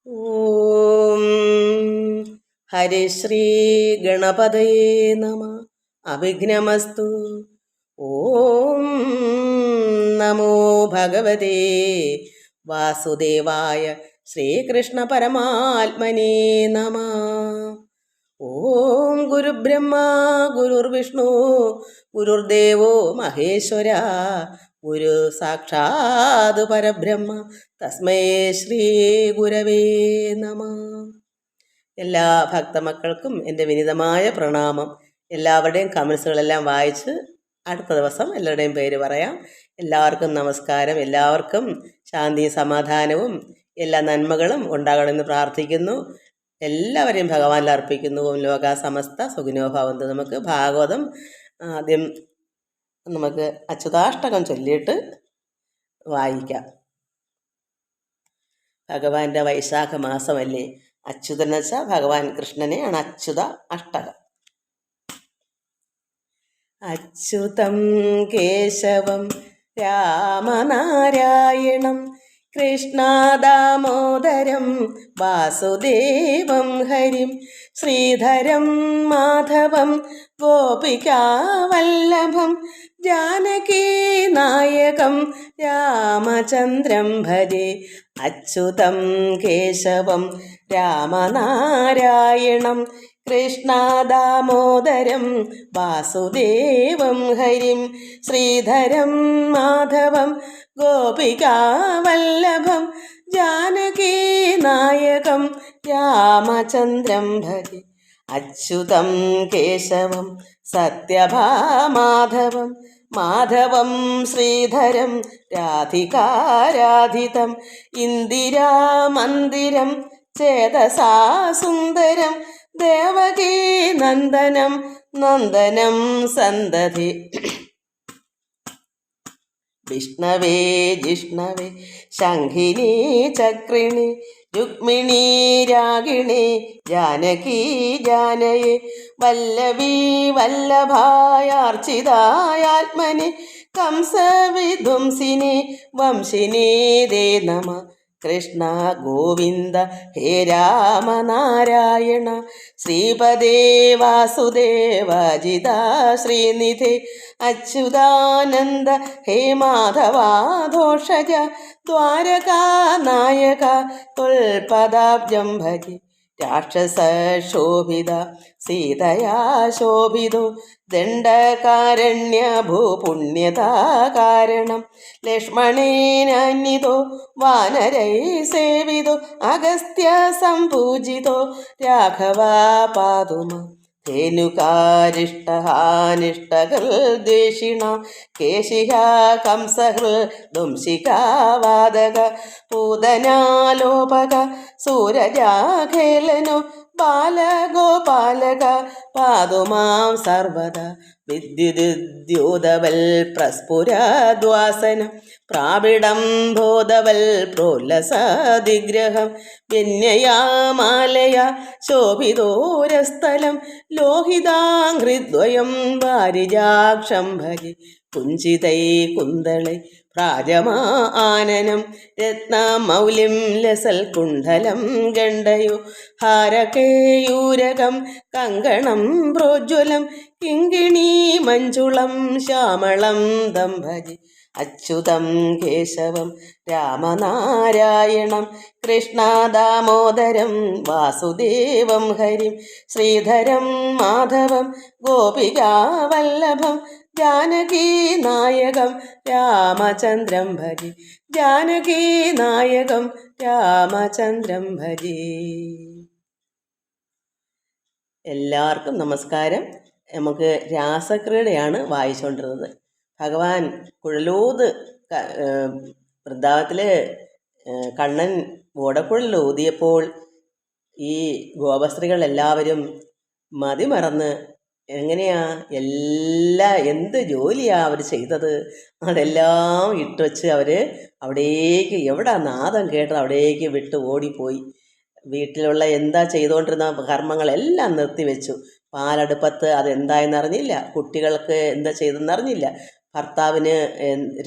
ഓം ഹരിശ്രീ ഗണപതയേ നമ. അവിഘ്നമസ്തു. ഓം നമോ ഭഗവതേ വാസുദേവായ ശ്രീകൃഷ്ണ പരമാത്മനേ നമ. ഓം ഗുരുബ്രഹ്മ ഗുരുർവിഷ്ണു ഗുരുർദേവോ മഹേശ്വര ഗുരു സാക്ഷാത് പരബ്രഹ്മ തസ്മൈ ശ്രീ ഗുരവേ നമ. എല്ലാ ഭക്തമക്കൾക്കും എൻ്റെ വിനീതമായ പ്രണാമം. എല്ലാവരുടെയും കമൻസുകളെല്ലാം വായിച്ച് അടുത്ത ദിവസം എല്ലാവരുടെയും പേര് പറയാം. എല്ലാവർക്കും നമസ്കാരം. എല്ലാവർക്കും ശാന്തിയും സമാധാനവും എല്ലാ നന്മകളും ഉണ്ടാകണമെന്ന് പ്രാർത്ഥിക്കുന്നു. എല്ലാവരെയും ഭഗവാനിൽ അർപ്പിക്കുന്നു. ഓം ലോക സമസ്ത സുഖിനോ ഭവന്തു. നമുക്ക് ഭാഗവതം ആദ്യം നമുക്ക് അച്യുതാഷ്ടകം ചൊല്ലിയിട്ട് വായിക്കാം. ഭഗവാന്റെ വൈശാഖ മാസമല്ലേ. അച്യുതൻ എന്ന് വെച്ചാൽ ഭഗവാൻ കൃഷ്ണനെയാണ് അച്യുത അഷ്ടകം. അച്യുതം കേശവം രാമനാരായണം കൃഷ്ണദാമോദരം വാസുദേവം ഹരിം ശ്രീധരം മാധവം ഗോപികാവല്ലഭം ജാനകീനായകം രാമചന്ദ്രം ഭജേ. അച്യുതം കേശവം രാമനാരായണം കൃഷ്ണദാമോദരം വാസുദേവം ഹരിം ശ്രീധരം മാധവം ഗോപികാവല്ലഭം ജാനകീനായകം രാമചന്ദ്രം ഭജെ. അച്യുതം കേശവം സത്യഭാമാധവം മാധവം ശ്രീധരം രാധികാരാധിതം ഇന്ദിരാമന്ദിരം ചേതസാ സുന്ദരം ദേവകീ നന്ദനം നന്ദനം സന്തതി. വിഷ്ണവേ ജിഷ്ണവേ ശംഖിനി ചക്രിണി രുക്മിണീ രാഗിണി ജാനകി ജാനയെ വല്ലഭീ വല്ലഭായാർച്ചിതായാത്മനി കംസവിധ്വംസിനി വംശിനി ദേ നമ. കൃഷ്ണ ഗോവിന്ദ ഹേ രാമനാരായണ ശ്രീപദേ വാസുദേവജിതാ ശ്രീനിധേ അച്യുതാനന്ദ ഹേ മാധവാധോഷജ ദ്വാരകാനായക ത്വൽപദാബ്ജം ഭജെ. രാക്ഷസശോഭിത സീതയാ ശോഭിതോ ദണ്ഡകാരണ്യ ഭൂപുണ്യതാ കാരണം ലക്ഷ്മണേനാന്വിതോ വാനരൈ സേവിതോ അഗസ്ത്യ സംപൂജിതോ രാഘവ പാതുമ. ധേനുകാരിഷ്ടഹാനിഷ്ടകൾ ദ്വേഷിണ കേശിഹ കംസഹൃ ദംശികാവാദക പൂതനാലോപക സൂരജാഖേലനോ ബാലഗോപാലക പാതുമാം സർവദാ. വിദ്യുദ്യോതവൽ പ്രസ്ഫുരദ്വാസനം പ്രാവിഡം ബോധവൽ പ്രോല്ലസദിഗ്രഹം വിന്യയാമാലയ ശോഭിതോരസ്ഥലം ലോഹിതാംഘ്രിദ്വയം വാരിജാക്ഷം ഭജെ. കുഞ്ചിതൈ കുന്തളൈ ഭ്രാജമാനനം രത്നമൗലിം ലസൽകുണ്ഡലം ഗണ്ഡയോ ഹാരകേയൂരകം കങ്കണം പ്രോജ്വലം കിങ്കിണീ മഞ്ജുളം ശ്യാമളം ദം ഭജെ. അച്യുതം കേശവം രാമനാരായണം കൃഷ്ണദാമോദരം വാസുദേവം ഹരിം ശ്രീധരം മാധവം ഗോപികാവല്ലഭം ജാനകീനായകം രാമചന്ദ്രം ഭജെ. ജാനകീനായകം രാമചന്ദ്രം ഭജെ. എല്ലാവർക്കും നമസ്കാരം. നമുക്ക് രാസക്രീഡയാണ് വായിച്ചുകൊണ്ടിരുന്നത്. ഭഗവാൻ കുഴലൂത് വൃന്ദാവനത്തിൽ കണ്ണൻ ഓടക്കുഴൽ ഊതിയപ്പോൾ ഈ ഗോപസ്ത്രീകളെല്ലാവരും മതിമറന്ന് എങ്ങനെയാ എന്ത് ജോലിയാ അവർ ചെയ്തത് അതെല്ലാം ഇട്ടുവച്ച് അവർ അവിടേക്ക് എവിടെ നാദം കേട്ടത് അവിടേക്ക് വിട്ട് ഓടിപ്പോയി. വീട്ടിലുള്ള എന്താ ചെയ്തുകൊണ്ടിരുന്ന കർമ്മങ്ങളെല്ലാം നിർത്തിവെച്ചു. പാലടുപ്പത്ത് അതെന്തായെന്നറിഞ്ഞില്ല, കുട്ടികൾക്ക് എന്താ ചെയ്തെന്നറിഞ്ഞില്ല. ഭർത്താവിന്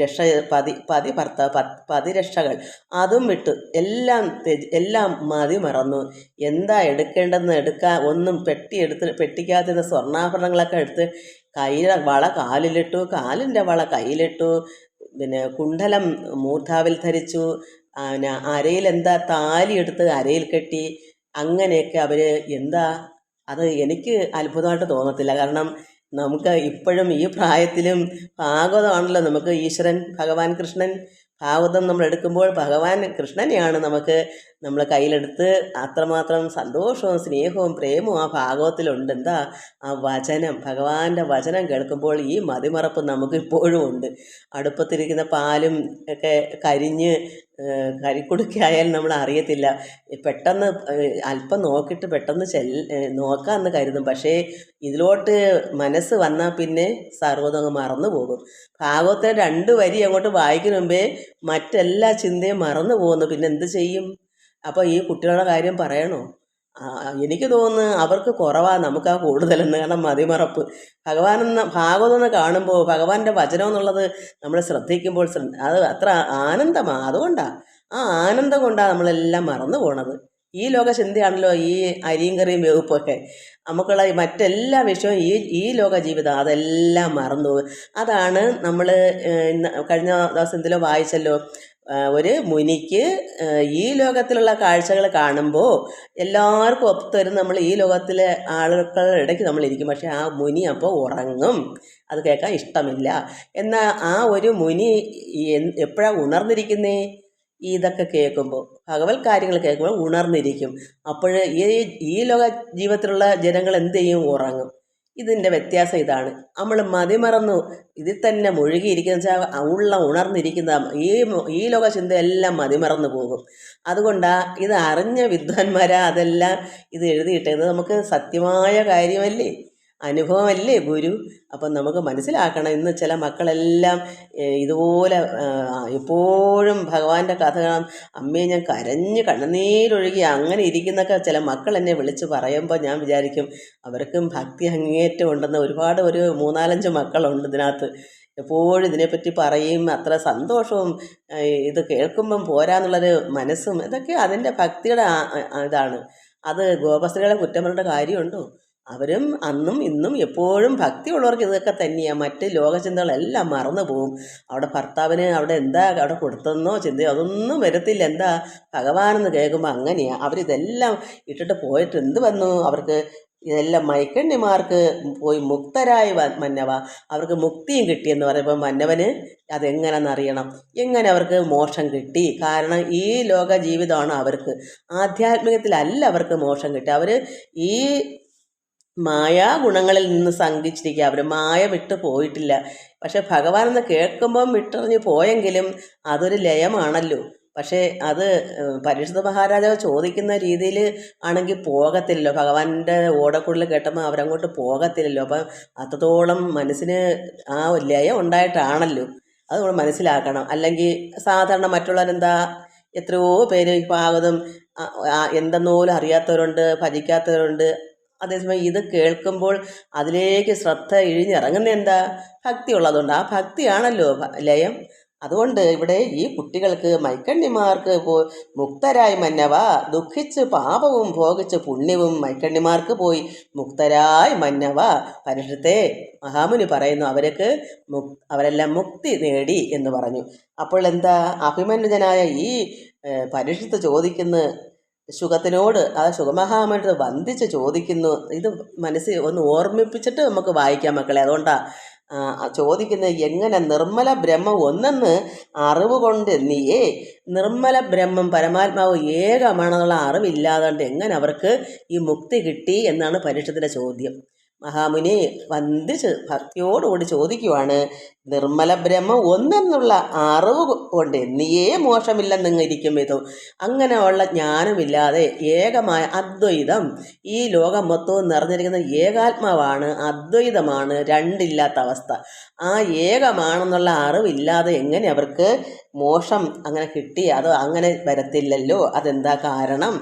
രക്ഷ പതി ഭർത്താവ് പതിരക്ഷകൾ അതും വിട്ട് എല്ലാം മതി മറന്നു. എന്താ എടുക്കേണ്ടെന്ന് ഒന്നും പെട്ടിക്കകത്ത് സ്വർണ്ണാഭരണങ്ങളൊക്കെ എടുത്ത് വള കാലിലിട്ടു, കാലിൻ്റെ വള കയ്യിലിട്ടു, പിന്നെ കുണ്ഡലം മൂർധാവിൽ ധരിച്ചു, പിന്നെ അരയിൽ താലി എടുത്ത് അരയിൽ കെട്ടി. അങ്ങനെയൊക്കെ അവർ അത് എനിക്ക് അത്ഭുതമായിട്ട് തോന്നത്തില്ല. കാരണം നമുക്ക് ഇപ്പോഴും ഈ പ്രായത്തിലും ഭാഗവതമാണല്ലോ നമുക്ക് ഈശ്വരൻ, ഭഗവാൻ കൃഷ്ണൻ. ഭാഗവതം നമ്മൾ എടുക്കുമ്പോൾ ഭഗവാൻ കൃഷ്ണനെയാണ് നമ്മൾ കയ്യിലെടുത്ത് അത്രമാത്രം സന്തോഷവും സ്നേഹവും പ്രേമവും ആ ഭാഗവതത്തിലുണ്ട്. ആ വചനം, ഭഗവാന്റെ വചനം കേൾക്കുമ്പോൾ ഈ മതിമറപ്പ് നമുക്ക് ഇപ്പോഴും ഉണ്ട്. അടുപ്പത്തിരിക്കുന്ന പാലും ഒക്കെ കരിഞ്ഞ് കരിക്കുടുക്കയായാലും നമ്മൾ അറിയത്തില്ല. പെട്ടെന്ന് അല്പം നോക്കിയിട്ട് പെട്ടെന്ന് നോക്കാമെന്ന് കരുതും. പക്ഷേ ഇതിലോട്ട് മനസ്സ് വന്നാൽ പിന്നെ സർവ്വതങ്ങ് മറന്നു പോകും. ഭാഗവത്തെ 2 വരി അങ്ങോട്ട് വായിക്കുന്ന മുമ്പേ മറ്റെല്ലാ ചിന്തയും മറന്നു പോകുന്നു. പിന്നെ എന്ത് ചെയ്യും? അപ്പോൾ ഈ കുട്ടികളുടെ കാര്യം പറയണോ? എനിക്ക് തോന്നുന്നു അവർക്ക് കുറവാണ്, നമുക്കാ കൂടുതലെന്ന്. കാരണം മതിമറപ്പ്. ഭാഗവതം കാണുമ്പോൾ ഭഗവാന്റെ വചനം എന്നുള്ളത് നമ്മൾ ശ്രദ്ധിക്കുമ്പോൾ അത് അത്ര ആനന്ദമാണ്. അതുകൊണ്ടാണ്, ആ ആനന്ദം കൊണ്ടാണ് നമ്മളെല്ലാം മറന്നു പോണത്. ഈ ലോക ചിന്തയാണല്ലോ ഈ അരിയും കറിയും വേവുപ്പൊക്കെ. നമുക്കുള്ള മറ്റെല്ലാ വിഷയവും ഈ ലോക ജീവിതം അതെല്ലാം മറന്നു. അതാണ് നമ്മൾ കഴിഞ്ഞ ദിവസം എന്തിലോ വായിച്ചല്ലോ, ഒരു മുനിക്ക് ഈ ലോകത്തിലുള്ള കാഴ്ചകൾ കാണുമ്പോൾ എല്ലാവർക്കും ഒത്തുതരും. നമ്മൾ ഈ ലോകത്തിലെ ആളുകളുടെ ഇടയ്ക്ക് നമ്മളിരിക്കും. പക്ഷെ ആ മുനി അപ്പോൾ ഉറങ്ങും, അത് കേൾക്കാൻ ഇഷ്ടമില്ല. എന്നാൽ ആ ഒരു മുനി എപ്പോഴാണ് ഉണർന്നിരിക്കുന്നേ? ഇതൊക്കെ കേൾക്കുമ്പോൾ, ഭഗവത് കാര്യങ്ങൾ കേൾക്കുമ്പോൾ ഉണർന്നിരിക്കും. അപ്പോൾ ഈ ലോക ജീവിതത്തിലുള്ള ജനങ്ങൾ എന്ത് ചെയ്യും? ഉറങ്ങും. ഇതിൻ്റെ വ്യത്യാസം ഇതാണ്. നമ്മൾ മതിമറന്നു ഇതിൽ തന്നെ മുഴുകിയിരിക്കുന്ന വെച്ചാൽ ഉണർന്നിരിക്കുന്ന ഈ ലോക ചിന്തയെല്ലാം മതിമറന്നു പോകും. അതുകൊണ്ടാണ് ഇത് അറിഞ്ഞ വിദ്വാൻമാരാ അതെല്ലാം ഇത് എഴുതിയിട്ടത്. നമുക്ക് സത്യമായ കാര്യമല്ലേ, അനുഭവമല്ലേ ഗുരു. അപ്പം നമുക്ക് മനസ്സിലാക്കണം. ഇന്ന് ചില മക്കളെല്ലാം ഇതുപോലെ എപ്പോഴും ഭഗവാന്റെ കഥ, അമ്മയെ ഞാൻ കരഞ്ഞ് കണ്ണുനീരൊഴുകി അങ്ങനെ ഇരിക്കുന്നൊക്കെ ചില മക്കൾ എന്നെ വിളിച്ച് പറയുമ്പോൾ ഞാൻ വിചാരിക്കും അവർക്കും ഭക്തി അങ്ങേറ്റം ഉണ്ടെന്ന്. ഒരുപാട് 3-4-5 മക്കളുണ്ട് ഇതിനകത്ത്. എപ്പോഴും ഇതിനെപ്പറ്റി പറയും. അത്ര സന്തോഷവും ഇത് കേൾക്കുമ്പം പോരാന്നുള്ളൊരു മനസ്സും, ഇതൊക്കെ അതിൻ്റെ ഭക്തിയുടെ ഇതാണ്. അത് ഗോപസ്ത്രീകളെ കുറ്റം പറയേണ്ട കാര്യമുണ്ടോ? അവരും അന്നും ഇന്നും എപ്പോഴും ഭക്തിയുള്ളവർക്ക് ഇതൊക്കെ തന്നെയാണ്. മറ്റ് ലോകചിന്തകളെല്ലാം മറന്നു പോവും. അവിടെ ഭർത്താവിന് അവിടെ കൊടുത്തെന്നോ ചിന്തയോ അതൊന്നും വരത്തില്ല. ഭഗവാനെന്ന് കേൾക്കുമ്പോൾ അങ്ങനെയാണ്. അവരിതെല്ലാം ഇട്ടിട്ട് പോയിട്ട് എന്ത് വന്നു? അവർക്ക് ഇതെല്ലാം മൈക്കണ്ണിമാർക്ക് പോയി മുക്തരായി മന്നവ, അവർക്ക് മുക്തിയും കിട്ടിയെന്ന് പറയുമ്പോൾ മന്നവന് അതെങ്ങനെയെന്നറിയണം. എങ്ങനെ അവർക്ക് മോക്ഷം കിട്ടി? കാരണം ഈ ലോക ജീവിതമാണ് അവർക്ക്, ആധ്യാത്മികത്തിലല്ല അവർക്ക് മോക്ഷം കിട്ടി. അവർ ഈ മായാഗുണങ്ങളിൽ നിന്ന് സംഘിച്ചിരിക്കുക. അവർ മായ വിട്ട് പോയിട്ടില്ല. പക്ഷെ ഭഗവാനെന്ന് കേൾക്കുമ്പം വിട്ടെറിഞ്ഞ് പോയെങ്കിലും അതൊരു ലയമാണല്ലോ. പക്ഷേ അത് പരീക്ഷിത മഹാരാജാവ് ചോദിക്കുന്ന രീതിയിൽ ആണെങ്കിൽ പോകത്തില്ലല്ലോ. ഭഗവാന്റെ ഓടക്കുള്ളിൽ കേട്ടപ്പോൾ അവരങ്ങോട്ട് പോകത്തില്ലല്ലോ. അപ്പം അത്രത്തോളം മനസ്സിന് ആ ലയം ഉണ്ടായിട്ടാണല്ലോ. അത് നമ്മൾ മനസ്സിലാക്കണം. അല്ലെങ്കിൽ സാധാരണ മറ്റുള്ളവരെന്താ, എത്രയോ പേര് ഭാഗവതം എന്തെന്നോലും അറിയാത്തവരുണ്ട്, ഭജിക്കാത്തവരുണ്ട്. അതേസമയം ഇത് കേൾക്കുമ്പോൾ അതിലേക്ക് ശ്രദ്ധ ഇഴിഞ്ഞിറങ്ങുന്ന ഭക്തി ഉള്ളതുകൊണ്ട്. ആ ഭക്തിയാണല്ലോ ലയം. അതുകൊണ്ട് ഇവിടെ ഈ കുട്ടികൾക്ക് മൈക്കണ്ണിമാർക്ക് മുക്തരായി മന്നവ, ദുഃഖിച്ച് പാപവും ഭോഗിച്ച് പുണ്യവും മൈക്കണ്ണിമാർക്ക് പോയി മുക്തരായി മന്നവ. പരീക്ഷത്തെ മഹാമുനി പറയുന്നു അവരെല്ലാം മുക്തി നേടി എന്ന് പറഞ്ഞു. അപ്പോൾ അഭിമന്യുജനായ ഈ പരീക്ഷത്ത് ചോദിക്കുന്ന ശുഗത്തിനോട്, ആ ശുഗമഹാമുനിയോട് വന്ദിച്ച് ചോദിക്കുന്നു. ഇത് മനസ്സിൽ ഒന്ന് ഓർമ്മിപ്പിച്ചിട്ട് നമുക്ക് വായിക്കാം മക്കളെ. അതുകൊണ്ടാണ് ചോദിക്കുന്നത്, എങ്ങനെ നിർമ്മല ബ്രഹ്മം ഒന്നെന്ന് അറിവ് കൊണ്ട് നീയേ, നിർമ്മല ബ്രഹ്മം പരമാത്മാവ് ഏകമാണെന്നുള്ള അറിവില്ലാതെ എങ്ങനെ അവർക്ക് ഈ മുക്തി കിട്ടി എന്നാണ് പരീക്ഷത്തിൻ്റെ ചോദ്യം. മഹാമുനി വന്ദിച്ച് ഭക്തിയോടുകൂടി ചോദിക്കുവാണ്, നിർമ്മല ബ്രഹ്മം ഒന്നെന്നുള്ള അറിവ് കൊണ്ട് നീയേ മോശമില്ലെന്നിരിക്കും വിധം, അങ്ങനെയുള്ള ജ്ഞാനമില്ലാതെ ഏകമായ അദ്വൈതം, ഈ ലോകം മൊത്തവും നിറഞ്ഞിരിക്കുന്ന ഏകാത്മാവാണ്, അദ്വൈതമാണ്, രണ്ടില്ലാത്ത അവസ്ഥ. ആ ഏകമാണെന്നുള്ള അറിവില്ലാതെ എങ്ങനെ അവർക്ക് മോക്ഷം അങ്ങനെ കിട്ടി? അത് അങ്ങനെ വരത്തില്ലല്ലോ. അതെന്താ കാരണം?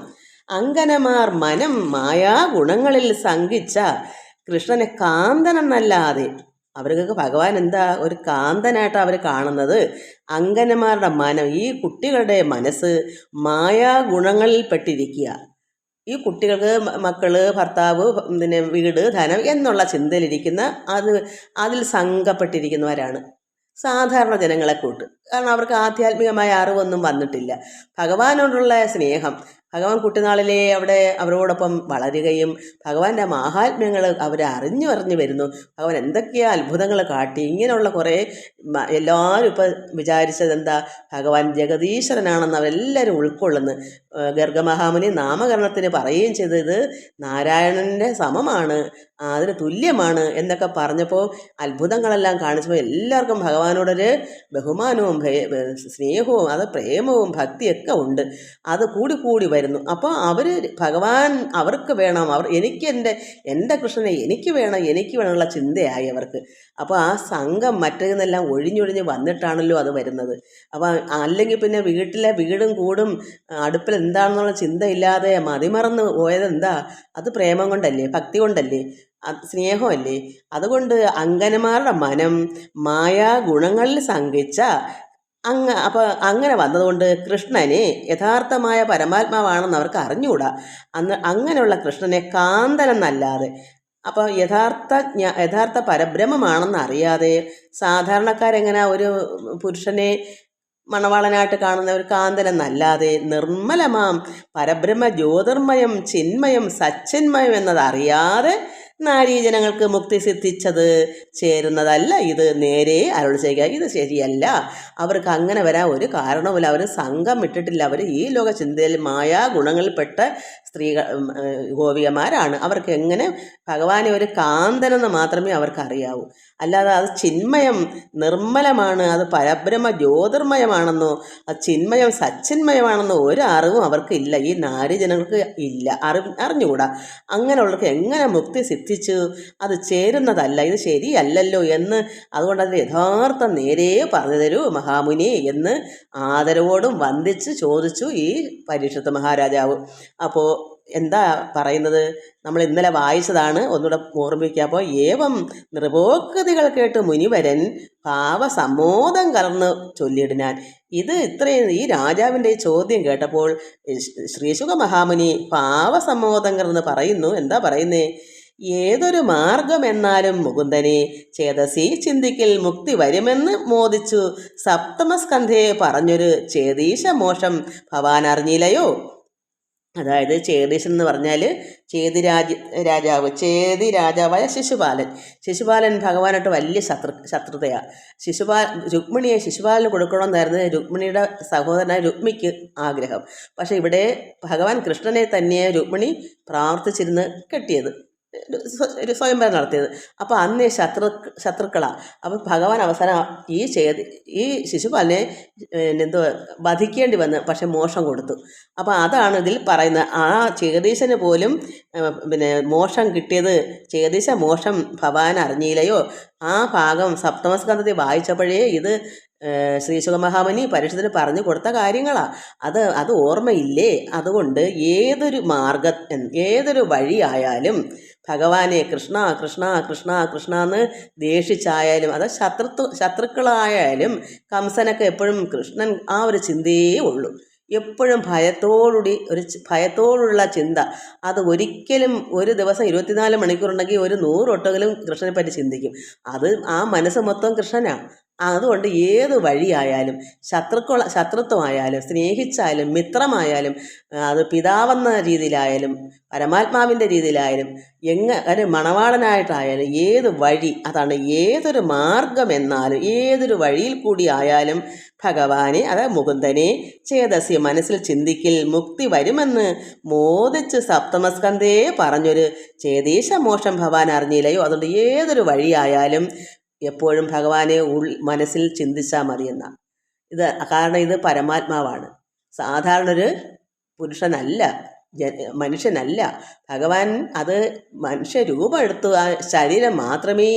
അങ്കനമാർ മനം മായാഗുണങ്ങളിൽ സംഘിച്ച കൃഷ്ണനെ കാന്തനെന്നല്ലാതെ അവർക്ക് ഭഗവാൻ എന്താ ഒരു കാന്തനായിട്ടാണ് അവർ കാണുന്നത്. അങ്കനമാരുടെ മനം, ഈ കുട്ടികളുടെ മനസ്സ് മായാഗുണങ്ങളിൽ പെട്ടിരിക്കുക. ഈ കുട്ടികൾക്ക് മക്കള്, ഭർത്താവ്, പിന്നെ വീട്, ധനം എന്നുള്ള ചിന്തയിലിരിക്കുന്ന, അതിൽ സംഘപ്പെട്ടിരിക്കുന്നവരാണ് സാധാരണ ജനങ്ങളെ കൂട്ട്. കാരണം അവർക്ക് ആധ്യാത്മികമായ അറിവൊന്നും വന്നിട്ടില്ല. ഭഗവാനോടുള്ള സ്നേഹം, ഭഗവാൻ കുട്ടിനാളിലേ അവരോടൊപ്പം വളരുകയും ഭഗവാന്റെ മാഹാത്മ്യങ്ങൾ അവരറിഞ്ഞു വരുന്നു. ഭഗവാൻ എന്തൊക്കെയാ അത്ഭുതങ്ങൾ കാട്ടി. ഇങ്ങനെയുള്ള കുറേ എല്ലാവരും ഇപ്പം വിചാരിച്ചത് എന്താ, ഭഗവാൻ ജഗദീശ്വരനാണെന്ന് അവരെല്ലാവരും ഉൾക്കൊള്ളുന്നു. ഗർഗമഹാമുനി നാമകരണത്തിന് പറയുകയും ചെയ്തത് നാരായണൻ്റെ സമമാണ്, അതിന് തുല്യമാണ് എന്നൊക്കെ പറഞ്ഞപ്പോൾ, അത്ഭുതങ്ങളെല്ലാം കാണിച്ചപ്പോൾ എല്ലാവർക്കും ഭഗവാനോടൊരു ബഹുമാനവും സ്നേഹവും അത് പ്രേമവും ഭക്തിയൊക്കെ ഉണ്ട്. അത് കൂടി വരുന്നു. അപ്പോൾ അവർ ഭഗവാൻ അവർക്ക് വേണം, എനിക്ക് എൻ്റെ കൃഷ്ണനെ എനിക്ക് വേണമെന്നുള്ള ചിന്തയായി അവർക്ക്. അപ്പോൾ ആ സംഘം മറ്റേതെല്ലാം ഒഴിഞ്ഞൊഴിഞ്ഞ് വന്നിട്ടാണല്ലോ അത് വരുന്നത്. അപ്പോൾ അല്ലെങ്കിൽ പിന്നെ വീടും കൂടും അടുപ്പിൽ എന്താണെന്നുള്ള ചിന്തയില്ലാതെ മതിമറന്ന് പോയതെന്താ? അത് പ്രേമം കൊണ്ടല്ലേ, ഭക്തി കൊണ്ടല്ലേ, സ്നേഹമല്ലേ. അതുകൊണ്ട് അങ്കനമാരുടെ മനം മായാഗുണങ്ങളിൽ സംഘിച്ച അപ്പോൾ അങ്ങനെ വന്നതുകൊണ്ട് കൃഷ്ണനെ യഥാർത്ഥമായ പരമാത്മാവാണെന്ന് അവർക്ക് അറിഞ്ഞുകൂടാ. അങ്ങനെയുള്ള കൃഷ്ണനെ കാന്തനെന്നല്ലാതെ, അപ്പോൾ യഥാർത്ഥ പരബ്രഹ്മമാണെന്ന് അറിയാതെ സാധാരണക്കാരെങ്ങനെ ഒരു പുരുഷനെ മണവാളനായിട്ട് കാണുന്ന ഒരു കാന്തനെന്നല്ലാതെ നിർമ്മലമാം പരബ്രഹ്മ ജ്യോതിർമയം ചിന്മയം സച്ചിന്മയം എന്നതറിയാതെ നാരീജനങ്ങൾക്ക് മുക്തി സിദ്ധിച്ചത് ചേരുന്നതല്ല ഇത്, നേരെ അരുൾ ചെയ്യുക. ഇത് ശരിയല്ല. അവർക്ക് അങ്ങനെ വരാൻ ഒരു കാരണവുമില്ല. അവർ സംഘം ഇട്ടിട്ടില്ല. അവർ ഈ ലോക ചിന്തയിൽ മായാഗുണങ്ങളിൽപ്പെട്ട ഗോപികമാരാണ്. അവർക്ക് എങ്ങനെ ഭഗവാനെ ഒരു കാന്തനെന്ന് മാത്രമേ അവർക്കറിയാവൂ. അല്ലാതെ അത് ചിന്മയം നിർമ്മലമാണ്, അത് പരബ്രഹ്മ ജ്യോതിർമയമാണെന്നോ അത് ചിന്മയം സച്ചിന്മയമാണെന്നോ ഒരു അറിവും അവർക്കില്ല. ഈ നാരീജനങ്ങൾക്ക് ഇല്ല, അറിഞ്ഞുകൂടാ. അങ്ങനെയുള്ളവർക്ക് എങ്ങനെ മുക്തി സിദ്ധിച്ചു? അത് ചേരുന്നതല്ല, ഇത് ശരിയല്ലല്ലോ എന്ന്. അതുകൊണ്ട് അത് യഥാർത്ഥം നേരെ പറഞ്ഞു തരൂ മഹാമുനി എന്ന് ആദരവോടും വന്ദിച്ച് ചോദിച്ചു ഈ പരീക്ഷത്ത് മഹാരാജാവ്. അപ്പോൾ എന്താ പറയുന്നത്? നമ്മൾ ഇന്നലെ വായിച്ചതാണ്, ഒന്നുകൂടെ ഓർമ്മിക്കുക. അപ്പോൾ ഏവം നൃപോക്തികൾ കേട്ട് മുനിവരൻ ഭാവസമ്മോദം കലർന്ന് ചൊല്ലിയിടിനാൻ. ഇത് ഇത്രയും ഈ രാജാവിൻ്റെ ഈ ചോദ്യം കേട്ടപ്പോൾ ശ്രീശുക മഹാമുനി ഭാവസമ്മോദം കലർന്ന് പറയുന്നു. എന്താ പറയുന്നേ? ഏതൊരു മാർഗമെന്നാലും മുകുന്ദനെ ചേതസി ചിന്തിക്കൽ മുക്തി വരുമെന്ന് മോദിച്ചു സപ്തമസ്കന്ധയെ പറഞ്ഞൊരു ചേതീശ മോഷം ഭവാൻ അറിഞ്ഞില്ലയോ? അതായത് ചേതീശൻ എന്ന് പറഞ്ഞാൽ ചേതി രാജാവായ ശിശുപാലൻ ഭഗവാനായിട്ട് വലിയ ശത്രുതയാണ്. ശിശുപാലന് കൊടുക്കണമെന്നായിരുന്നു രുക്മിണിയുടെ സഹോദരനായ രുക്മിക്ക് ആഗ്രഹം. പക്ഷേ ഇവിടെ ഭഗവാൻ കൃഷ്ണനെ തന്നെ രുക്മിണി പ്രാർത്ഥിച്ചിരുന്ന് കെട്ടിയത്, ഒരു സ്വയംവരം നടത്തിയത്. അപ്പോൾ അന്ന് ശത്രുക്കളാണ്. അപ്പോൾ ഭഗവാൻ അവസാനം ഈ ശിശുപാലനെ വധിക്കേണ്ടി വന്ന്, പക്ഷെ മോക്ഷം കൊടുത്തു. അപ്പോൾ അതാണ് ഇതിൽ പറയുന്നത്. ആ ചേതീശന് പോലും മോക്ഷം കിട്ടിയത്, ചേതീശ മോക്ഷം ഭവാൻ അറിഞ്ഞില്ലയോ? ആ ഭാഗം സപ്തമസ്കന്ധത്തിൽ വായിച്ചപ്പോഴേ ഇത് ശ്രീശുക മഹാമുനി പരീക്ഷത്തിന് പറഞ്ഞു കൊടുത്ത കാര്യങ്ങളാണ്. അത് ഓർമ്മയില്ലേ? അതുകൊണ്ട് ഏതൊരു വഴിയായാലും ഭഗവാനെ കൃഷ്ണ കൃഷ്ണ കൃഷ്ണ കൃഷ്ണ എന്ന് ദേഷിച്ചായാലും, അത് ശത്രുക്കളായാലും കംസനൊക്കെ എപ്പോഴും കൃഷ്ണൻ ആ ഒരു ചിന്തയേ ഉള്ളൂ. എപ്പോഴും ഭയത്തോടുള്ള ചിന്ത. അത് ഒരിക്കലും ഒരു ദിവസം 24 മണിക്കൂറുണ്ടെങ്കിൽ ഒരു 100 ഒട്ടെങ്കിലും കൃഷ്ണനെ പറ്റി ചിന്തിക്കും. അത് ആ മനസ്സ് മൊത്തം കൃഷ്ണനാണ്. അതുകൊണ്ട് ഏത് വഴിയായാലും, ശത്രുത്വമായാലും, സ്നേഹിച്ചാലും, മിത്രമായാലും, അത് പിതാവെന്ന രീതിയിലായാലും, പരമാത്മാവിൻ്റെ രീതിയിലായാലും, ഒരു മണവാളനായിട്ടായാലും, ഏത് വഴി, അതാണ് ഏതൊരു മാർഗമെന്നാലും, ഏതൊരു വഴിയിൽ കൂടി ആയാലും ഭഗവാനെ, അതായത് മുകുന്ദനെ ചേതസി മനസ്സിൽ ചിന്തിക്കിൽ മുക്തി വരുമെന്ന് മോദിച്ച് സപ്തമസ്കന്ധയെ പറഞ്ഞൊരു ചേതീശ മോക്ഷം ഭവാൻ അറിഞ്ഞില്ലയോ? അതുകൊണ്ട് ഏതൊരു വഴിയായാലും എപ്പോഴും ഭഗവാനെ മനസ്സിൽ ചിന്തിച്ചാൽ മതിയെന്നാണ്. കാരണം ഇത് പരമാത്മാവാണ്, സാധാരണ ഒരു പുരുഷനല്ല, മനുഷ്യനല്ല. ഭഗവാൻ അത് മനുഷ്യരൂപം എടുത്തു. ആ ശരീരം മാത്രമേ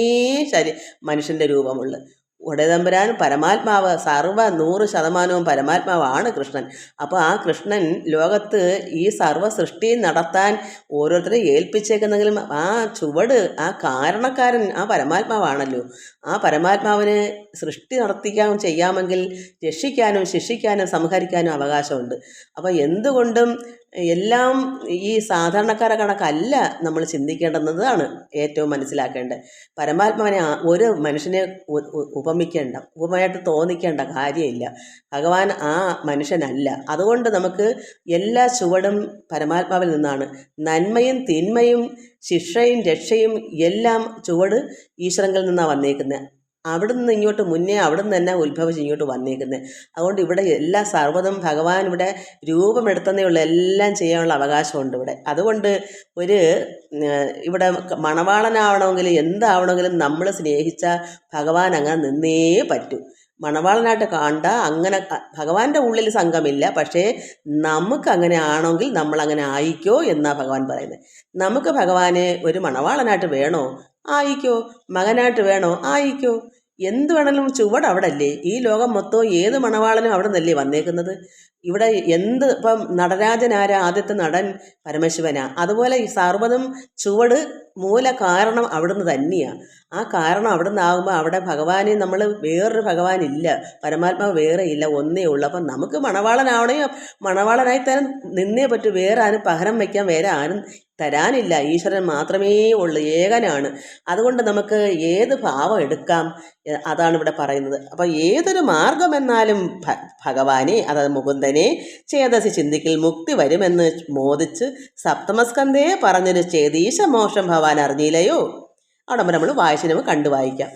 മനുഷ്യൻ്റെ രൂപമുള്ളൂ. ഉടയതമ്പുരാൻ പരമാത്മാവ്, 100% പരമാത്മാവാണ് കൃഷ്ണൻ. അപ്പോൾ ആ കൃഷ്ണൻ ലോകത്ത് ഈ സർവ്വ സൃഷ്ടി നടത്താൻ ഓരോരുത്തരെ ഏൽപ്പിച്ചേക്കുന്നെങ്കിലും ആ ചുവട്, ആ കാരണക്കാരൻ ആ പരമാത്മാവാണല്ലോ. ആ പരമാത്മാവിന് സൃഷ്ടി ചെയ്യാമെങ്കിൽ രക്ഷിക്കാനും ശിക്ഷിക്കാനും സംഹരിക്കാനും അവകാശമുണ്ട്. അപ്പോൾ എന്തുകൊണ്ടും എല്ലാം ഈ സാധാരണക്കാരെ കണക്കല്ല നമ്മൾ ചിന്തിക്കേണ്ടുന്നതാണ് ഏറ്റവും മനസ്സിലാക്കേണ്ടത്. പരമാത്മാവിനെ ഒരു മനുഷ്യനെ ഉപമയായിട്ട് തോന്നിക്കേണ്ട കാര്യമില്ല. ഭഗവാൻ ആ മനുഷ്യനല്ല. അതുകൊണ്ട് നമുക്ക് എല്ലാ ചുവടും പരമാത്മാവിൽ നിന്നാണ്. നന്മയും തിന്മയും ശിക്ഷയും രക്ഷയും എല്ലാം ചുവട് ഈശ്വരങ്ങളിൽ നിന്നാണ് വന്നേക്കുന്നത്. അവിടെ നിന്ന് ഇങ്ങോട്ട് മുന്നേ അവിടെ നിന്ന് തന്നെ ഉത്ഭവിച്ച് ഇങ്ങോട്ട് വന്നേക്കുന്നത്. അതുകൊണ്ട് ഇവിടെ എല്ലാ സർവ്വതും ഭഗവാൻ ഇവിടെ രൂപമെടുത്തതേ ഉള്ളൂ. എല്ലാം ചെയ്യാനുള്ള അവകാശമുണ്ട് ഇവിടെ. അതുകൊണ്ട് ഇവിടെ മണവാളനാവണമെങ്കിൽ എന്താവണമെങ്കിലും നമ്മൾ സ്നേഹിച്ച ഭഗവാൻ അങ്ങനെ നിന്നേ പറ്റൂ. മണവാളനായിട്ട് കാണണ്ട. അങ്ങനെ ഭഗവാന്റെ ഉള്ളിൽ സംഘമില്ല. പക്ഷേ നമുക്കങ്ങനെ ആണെങ്കിൽ നമ്മളങ്ങനെ ആയിക്കോ എന്നാണ് ഭഗവാൻ പറയുന്നത്. നമുക്ക് ഭഗവാനെ ഒരു മണവാളനായിട്ട് വേണോ? ആയിക്കോ. മകനായിട്ട് വേണോ? ആയിക്കോ. എന്ത് വേണമെങ്കിലും ചുവട് അവിടെ അല്ലേ. ഈ ലോകം മൊത്തവും ഏത് മണവാളനും അവിടെ നിന്നല്ലേ വന്നേക്കുന്നത്. ഇവിടെ ഇപ്പം നടരാജനാരാ? ആദ്യത്തെ നടൻ പരമശിവനാ. അതുപോലെ ഈ സർവ്വതും ചുവട് മൂല കാരണം അവിടുന്ന് തന്നെയാണ്. ആ കാരണം അവിടെ നിന്നാകുമ്പോൾ അവിടെ ഭഗവാനെ നമ്മൾ വേറൊരു ഭഗവാനില്ല, പരമാത്മാവ് വേറെ ഇല്ല, ഒന്നേ ഉള്ളൂ. അപ്പം നമുക്ക് മണവാളനായി തരാൻ നിന്നേ പറ്റൂ. വേറെ ആരും പകരം വയ്ക്കാൻ വേറെ ആരും തരാനില്ല. ഈശ്വരൻ മാത്രമേ ഉള്ളൂ, ഏകനാണ്. അതുകൊണ്ട് നമുക്ക് ഏത് ഭാവം എടുക്കാം, അതാണ് ഇവിടെ പറയുന്നത്. അപ്പം ഏതൊരു മാർഗമെന്നാലും ഭഗവാനെ, അതായത് മുകുന്ദനെ ചേതസി ചിന്തിക്കൽ മുക്തി വരുമെന്ന് മോദിച്ച് സപ്തമസ്കന്ധേ പറഞ്ഞൊരു ചേതീശ മോക്ഷം ഭവാൻ അറിഞ്ഞില്ലയോ. അവിടെ നമ്മൾ വായിച്ചിന് കണ്ടു വായിക്കാം.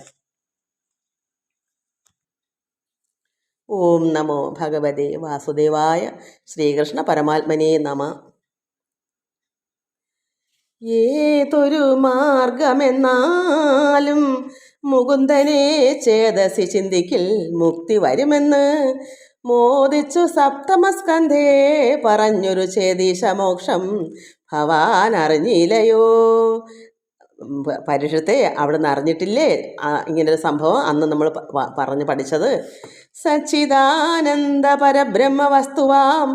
ഓം നമോ ഭഗവതേ വാസുദേവായ. ശ്രീകൃഷ്ണ പരമാത്മനേ നമ. ഏതൊരു മാർഗമെന്നാലും മുകുന്ദനെ ചേതസി ചിന്തിക്കിൽ മുക്തി വരുമെന്ന് മോദിച്ചു സപ്തമസ്കന്ധേ പറഞ്ഞൊരു ചേതീശമോക്ഷം ഭവാൻ അറിഞ്ഞില്ലയോ. പരീക്ഷത്തെ അവിടെ നിന്ന് അറിഞ്ഞിട്ടില്ലേ ഇങ്ങനൊരു സംഭവം? അന്ന് നമ്മൾ പഠിച്ചത് സച്ചിദാനന്ദ പരബ്രഹ്മ വസ്തുവാം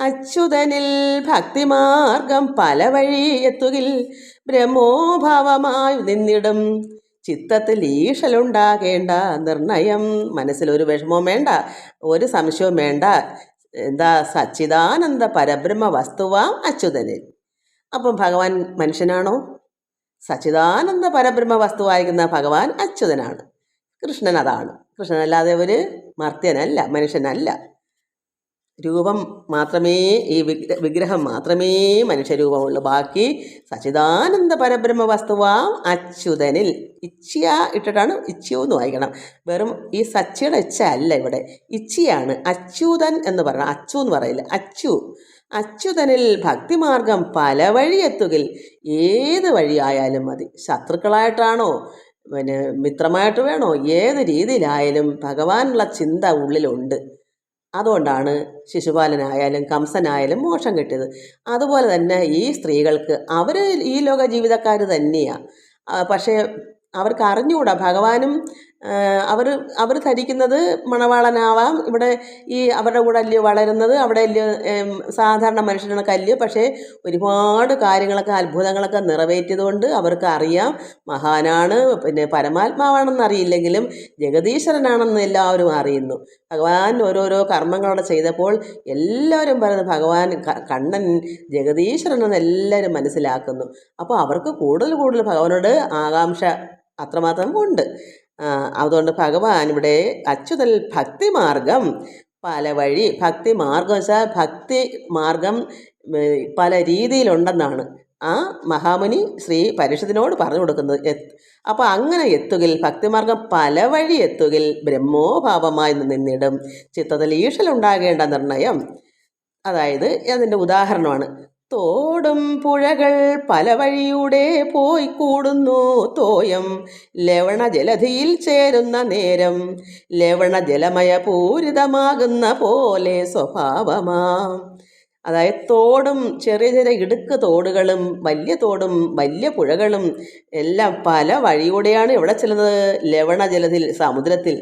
അച്യുതനിൽ ഭക്തിമാർഗം പല വഴി എത്തുകിൽ ബ്രഹ്മോഭാവമായി നിന്നിടും ചിത്തത്തിൽ ഈശലുണ്ടാകേണ്ട നിർണയം. മനസ്സിലൊരു വിഷമവും വേണ്ട, ഒരു സംശയവും വേണ്ട. എന്താ? സച്ചിദാനന്ദ പരബ്രഹ്മ വസ്തുവാം അച്യുതനിൽ. അപ്പം ഭഗവാൻ മനുഷ്യനാണോ? സച്ചിദാനന്ദ പരബ്രഹ്മ വസ്തുവായിരിക്കുന്ന ഭഗവാൻ അച്യുതനാണ്. കൃഷ്ണൻ അതാണ്. കൃഷ്ണനല്ലാതെ ഒരു മർത്യനല്ല, മനുഷ്യനല്ല. രൂപം മാത്രമേ, ഈ വിഗ്രഹം മാത്രമേ മനുഷ്യരൂപമുള്ളൂ. ബാക്കി സച്ചിദാനന്ദ പരബ്രഹ്മ വസ്തുവാം അച്യുതനിൽ. ഇച്ഛയ ഇട്ടിട്ടാണ് ഇച്ഛയോ എന്ന് വായിക്കണം. വെറും ഈ സച്ചിയുടെ ഇച്ഛ അല്ല ഇവിടെ, ഇച്ഛയാണ്. അച്യുതൻ എന്ന് പറയണം, അച്ചു എന്ന് പറയില്ല, അച്ചു. അച്യുതനിൽ ഭക്തിമാർഗം പല വഴി എത്തുകിൽ. ഏത് വഴിയായാലും മതി. ശത്രുക്കളായിട്ടാണോ, മിത്രമായിട്ട് വേണോ, ഏത് രീതിയിലായാലും ഭഗവാനുള്ള ചിന്ത ഉള്ളിലുണ്ട്. അതുകൊണ്ടാണ് ശിശുപാലനായാലും കംസനായാലും മോക്ഷം കിട്ടിയത്. അതുപോലെ തന്നെ ഈ സ്ത്രീകൾക്ക് അവർ ഈ ലോക ജീവിതക്കാർ തന്നെയാണ്. പക്ഷേ അവർക്ക് അറിഞ്ഞുകൂടാ. ഭഗവാനും അവർ ധരിക്കുന്നത് മണവാളനാവാം. ഇവിടെ ഈ അവരുടെ കൂടെ അല്ലയോ വളരുന്നത്, അവിടെ അല്ലയോ സാധാരണ മനുഷ്യനൊക്കെ അല്ലയോ. പക്ഷേ ഒരുപാട് കാര്യങ്ങളൊക്കെ അത്ഭുതങ്ങളൊക്കെ നിറവേറ്റിയതുകൊണ്ട് അവർക്ക് അറിയാം മഹാനാണ്, പിന്നെ പരമാത്മാവാണെന്ന് അറിയില്ലെങ്കിലും ജഗദീശ്വരനാണെന്ന് എല്ലാവരും അറിയുന്നു. ഭഗവാൻ ഓരോരോ കർമ്മങ്ങളോടെ ചെയ്തപ്പോൾ എല്ലാവരും പറയുന്നത് ഭഗവാൻ കണ്ണൻ ജഗദീശ്വരനെന്ന് എല്ലാവരും മനസ്സിലാക്കുന്നു. അപ്പോൾ അവർക്ക് കൂടുതൽ ഭഗവാനോട് ആകാംക്ഷ അത്രമാത്രം ഉണ്ട്. അതുകൊണ്ട് ഭഗവാൻ ഇവിടെ അച്യുതൽ ഭക്തിമാർഗം പല വഴി. ഭക്തിമാർഗം വെച്ചാൽ ഭക്തി മാർഗം പല രീതിയിലുണ്ടെന്നാണ് ആ മഹാമുനി ശ്രീ പരീക്ഷത്തിനോട് പറഞ്ഞു കൊടുക്കുന്നത്. അപ്പോൾ അങ്ങനെ എത്തുകിൽ, ഭക്തിമാർഗം പല വഴി എത്തുകിൽ ബ്രഹ്മോഭാവമായി നിന്നിടും ചിത്തത്തിൽ ഈശലുണ്ടാകേണ്ട നിർണയം. അതായത് അതിൻ്റെ ഉദാഹരണമാണ്. തോടും പുഴകൾ പല വഴിയൂടെ പോയി കൂടുന്നു തോയം ലവണ ജലധിയിൽ ചേരുന്ന നേരം ലവണ ജലമയ പൂരിതമാകുന്ന പോലെ സ്വഭാവമാം. അതായത് തോടും ചെറിയ ചെറിയ ഇടുക്ക് തോടുകളും വലിയ തോടും വലിയ പുഴകളും എല്ലാം പല വഴിയൂടെയാണ് എവിടെ ചെല്ലുന്നത്? ലവണജലത്തിൽ, സമുദ്രത്തിൽ.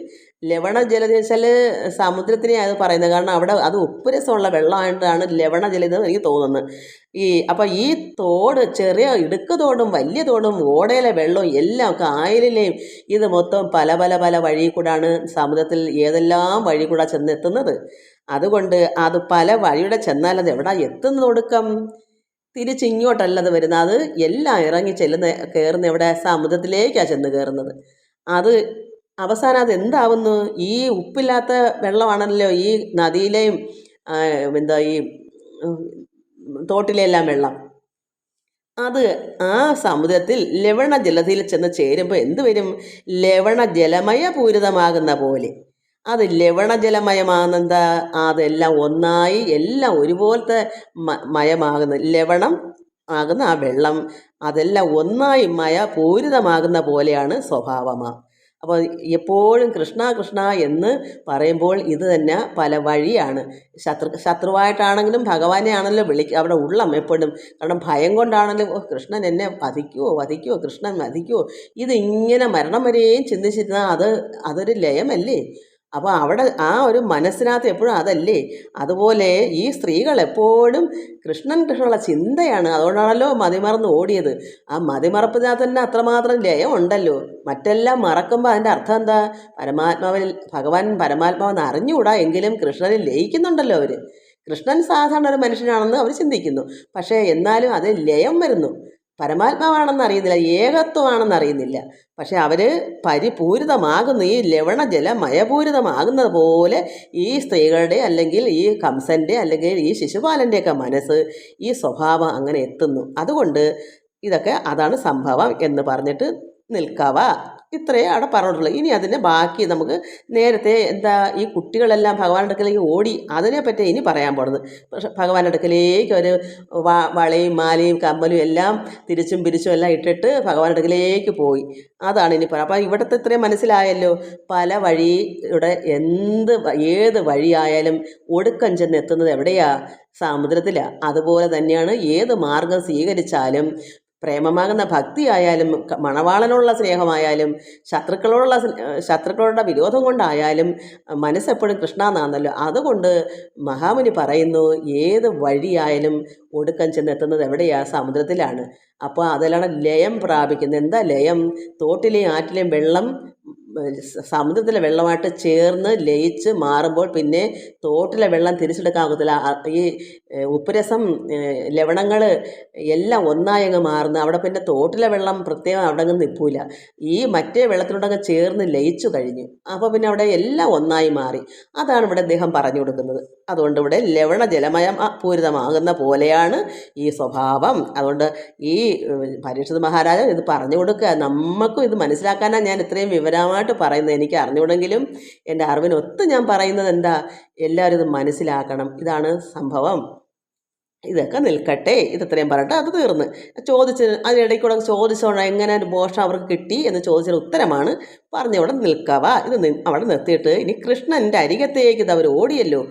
ലവണജലം വെച്ചാൽ സമുദ്രത്തിനെ അത് പറയുന്നത്. കാരണം അവിടെ അത് ഉപ്പ് രസമുള്ള വെള്ളമായിട്ടാണ് ലവണജലം എന്ന് എനിക്ക് തോന്നുന്നത്. അപ്പം ഈ തോട്, ചെറിയ ഇടുക്ക് തോടും വലിയ തോടും ഓടയിലെ വെള്ളവും എല്ലാം കായലിലെയും ഇത് മൊത്തം പല പല പല വഴി കൂടാണ് സമുദ്രത്തിൽ ഏതെല്ലാം വഴി കൂടാ ചെന്നെത്തുന്നത്. അതുകൊണ്ട് അത് പല വഴിയുടെ ചെന്നാൽ അത് എവിടെ എത്തുന്നത് ഒടുക്കം? തിരിച്ചിങ്ങോട്ടല്ല അത് വരുന്നത്. അത് എല്ലാം ഇറങ്ങി കയറുന്ന എവിടെ? സമുദ്രത്തിലേക്കാണ് ചെന്ന് കയറുന്നത്. അത് അവസാനം അത് എന്താവുന്നു? ഈ ഉപ്പില്ലാത്ത വെള്ളമാണല്ലോ ഈ നദിയിലെയും ഈ തോട്ടിലെല്ലാം വെള്ളം. അത് ആ സമുദ്രത്തിൽ ലവണജലത്തിൽ ചെന്ന് ചേരുമ്പോൾ എന്ത് വരും? ലവണജലമയ പൂരിതമാകുന്ന പോലെ. അത് ലവണജലമയമാകുന്നെന്താ? അതെല്ലാം ഒന്നായി എല്ലാം ഒരുപോലത്തെ മയമാകുന്നു. ലവണം ആകുന്ന ആ വെള്ളം അതെല്ലാം ഒന്നായി പൂരിതമാകുന്ന പോലെയാണ് സ്വഭാവമാണ്. അപ്പോൾ എപ്പോഴും കൃഷ്ണ കൃഷ്ണ എന്ന് പറയുമ്പോൾ ഇത് തന്നെ പല വഴിയാണ്. ശത്രുവായിട്ടാണെങ്കിലും ഭഗവാനെ ആണല്ലോ അവിടെ ഉള്ളം എപ്പോഴും. കാരണം ഭയം കൊണ്ടാണല്ലോ കൃഷ്ണൻ എന്നെ വധിക്കുമോ കൃഷ്ണൻ വധിക്കുമോ, ഇതിങ്ങനെ മരണം വരെയും ചിന്തിച്ചിരുന്നാൽ അതൊരു ലയമല്ലേ? അപ്പോൾ അവിടെ ആ ഒരു മനസ്സിനകത്ത് എപ്പോഴും അതല്ലേ. അതുപോലെ ഈ സ്ത്രീകൾ എപ്പോഴും കൃഷ്ണനുള്ള ചിന്തയാണ്. അതുകൊണ്ടാണല്ലോ മതിമറന്ന് ഓടിയത്. ആ മതിമറപ്പിനകത്ത് തന്നെ അത്രമാത്രം ലയം ഉണ്ടല്ലോ. മറ്റെല്ലാം മറക്കുമ്പോൾ അതിൻ്റെ അർത്ഥം എന്താ? ഭഗവാൻ പരമാത്മാവെന്ന് അറിഞ്ഞുകൂടാ, എങ്കിലും കൃഷ്ണനിൽ ലയിക്കുന്നുണ്ടല്ലോ അവർ. കൃഷ്ണൻ സാധാരണ ഒരു മനുഷ്യനാണെന്ന് അവർ ചിന്തിക്കുന്നു. പക്ഷേ എന്നാലും അതിൽ ലയം വരുന്നു. പരമാത്മാവാണെന്ന് അറിയുന്നില്ല, ഏകത്വമാണെന്ന് അറിയുന്നില്ല. പക്ഷെ അവർ പരിപൂരിതമാകുന്നു. ഈ ലവണജല മയപൂരിതമാകുന്നത് പോലെ ഈ സ്ത്രീകളുടെ അല്ലെങ്കിൽ ഈ കംസൻ്റെ അല്ലെങ്കിൽ ഈ ശിശുപാലൻ്റെയൊക്കെ മനസ്സ്, ഈ സ്വഭാവം അങ്ങനെ എത്തുന്നു. അതുകൊണ്ട് ഇതൊക്കെ അതാണ് സംഭവം എന്ന് പറഞ്ഞിട്ട് നിൽക്കാവ. ഇത്രയേ അവിടെ പറഞ്ഞിട്ടുള്ളൂ. ഇനി അതിൻ്റെ ബാക്കി നമുക്ക് നേരത്തെ ഈ കുട്ടികളെല്ലാം ഭഗവാന്റെ അടുക്കലേക്ക് ഓടി, അതിനെപ്പറ്റി ഇനി പറയാൻ പോകുന്നത്. പക്ഷെ ഭഗവാന്റെ അടുക്കലേക്ക് ഒരു വളയും മാലയും കമ്മലും എല്ലാം തിരിച്ചും പിരിച്ചും എല്ലാം ഇട്ടിട്ട് ഭഗവാന്റെ അടുക്കലേക്ക് പോയി. അതാണ് ഇനി പറയാം. അപ്പം ഇവിടുത്തെ ഇത്രയും മനസ്സിലായല്ലോ. പല വഴിയുടെ ഏത് വഴിയായാലും ഒടുക്കം ചെന്ന് എത്തുന്നത് എവിടെയാ? സമുദ്രത്തിലാണ്. അതുപോലെ തന്നെയാണ് ഏത് മാർഗം സ്വീകരിച്ചാലും, പ്രേമമാകുന്ന ഭക്തിയായാലും, മണവാളനുള്ള സ്നേഹമായാലും, ശത്രുക്കളുടെ വിരോധം കൊണ്ടായാലും മനസ്സെപ്പോഴും കൃഷ്ണ എന്നാണല്ലോ. അതുകൊണ്ട് മഹാമുനി പറയുന്നു, ഏത് വഴിയായാലും ഒടുക്കം ചെന്നെത്തുന്നത് എവിടെയാ? സമുദ്രത്തിലാണ്. അപ്പോൾ അതിലാണ് ലയം പ്രാപിക്കുന്നത്. എന്താ ലയം? തോട്ടിലെയും ആറ്റിലെയും വെള്ളം സമുദ്രത്തിലെ വെള്ളമായിട്ട് ചേർന്ന് ലയിച്ച് മാറുമ്പോൾ പിന്നെ തോട്ടിലെ വെള്ളം തിരിച്ചെടുക്കാൻ ഒക്കത്തില്ല. ഈ ഉപ്പുരസം, ലവണങ്ങൾ എല്ലാം ഒന്നായങ്ങ് മാറുന്നു. അവിടെ പിന്നെ തോട്ടിലെ വെള്ളം പ്രത്യേകം അവിടെ അങ്ങ് നിൽപ്പില്ല. ഈ മറ്റേ വെള്ളത്തിനോടങ്ങ് ചേർന്ന് ലയിച്ചു കഴിഞ്ഞു. അപ്പോൾ പിന്നെ അവിടെ എല്ലാം ഒന്നായി മാറി. അതാണ് ഇവിടെ അദ്ദേഹം പറഞ്ഞു കൊടുക്കുന്നത്. അതുകൊണ്ട് ഇവിടെ ലവണ ജലമയം പൂരിതമാകുന്ന പോലെയാണ് ഈ സ്വഭാവം. അതുകൊണ്ട് ഈ പരീക്ഷിത് മഹാരാജൻ ഇത് പറഞ്ഞു കൊടുക്കുക. നമുക്കും ഇത് മനസ്സിലാക്കാനാണ് ഞാൻ ഇത്രയും വിവരമായിട്ട് പറയുന്നത്. എനിക്ക് അറിഞ്ഞുകൂടെങ്കിലും എൻ്റെ അറിവിനൊത്ത് ഞാൻ പറയുന്നത് എന്താ, എല്ലാവരും ഇത് മനസ്സിലാക്കണം. ഇതാണ് സംഭവം. ഇതൊക്കെ നിൽക്കട്ടെ, ഇത്രയും പറയട്ടെ. അത് തീർന്ന് അതിനിടയ്ക്ക് കൂടെ ചോദിച്ചോണ്ട് എങ്ങനെ ഒരു മോഷം അവർക്ക് കിട്ടി എന്ന് ചോദിച്ചൊരു ഉത്തരമാണ് പറഞ്ഞവിടെ നിൽക്കാവ. അവിടെ നിർത്തിയിട്ട് ഇനി കൃഷ്ണൻ്റെ അരികത്തേക്ക് ഇത് അവർ ഓടിയല്ലോ.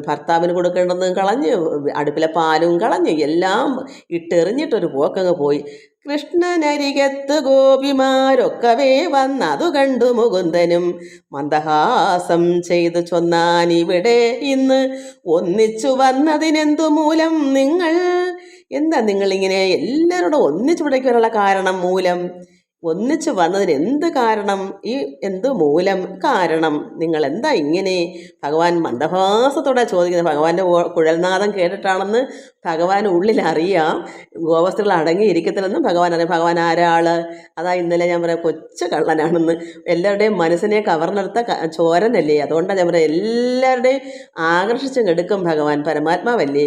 ഭർത്താവിന് കൊടുക്കേണ്ടതും കളഞ്ഞ്, അടുപ്പിലെ പാലും കളഞ്ഞ്, എല്ലാം ഇട്ടെറിഞ്ഞിട്ടൊരു പോക്കങ്ങ് പോയി. കൃഷ്ണനരികത്ത് ഗോപിമാരൊക്കവേ വന്നതു കണ്ടു മുകുന്ദനും മന്ദഹാസം ചെയ്തു ചൊന്നാനിവിടെ ഇന്ന് ഒന്നിച്ചു വന്നതിനെന്തു മൂലം നിങ്ങൾ? എന്താ നിങ്ങളിങ്ങനെ എല്ലാവരോടും ഒന്നിച്ചു വിടയ്ക്കാനുള്ള കാരണം? മൂലം ഒന്നിച്ചു വന്നതിന് എന്ത് കാരണം? ഈ എന്ത് മൂലം കാരണം? നിങ്ങൾ എന്താ ഇങ്ങനെ? ഭഗവാൻ മന്ദഹാസത്തോടെ ചോദിക്കുന്നത്. ഭഗവാന്റെ കുഴൽനാദം കേട്ടിട്ടാണെന്ന് ഭഗവാൻ ഉള്ളിൽ അറിയാം. ഗോവസ്ത്രീകൾ അടങ്ങിയിരിക്കത്തില്ലെന്നും ഭഗവാൻ അറിയാം. ഭഗവാൻ ആരാള്? അതാ ഇന്നലെ ഞാൻ പറയാം, കൊച്ചു കള്ളനാണെന്ന്. എല്ലാവരുടെയും മനസ്സിനെ കവർന്നെടുത്ത ചോരനല്ലേ. അതുകൊണ്ടാണ് ഞാൻ പറയാം, എല്ലാവരുടെയും ആകർഷിച്ചും എടുക്കും ഭഗവാൻ. പരമാത്മാവല്ലേ.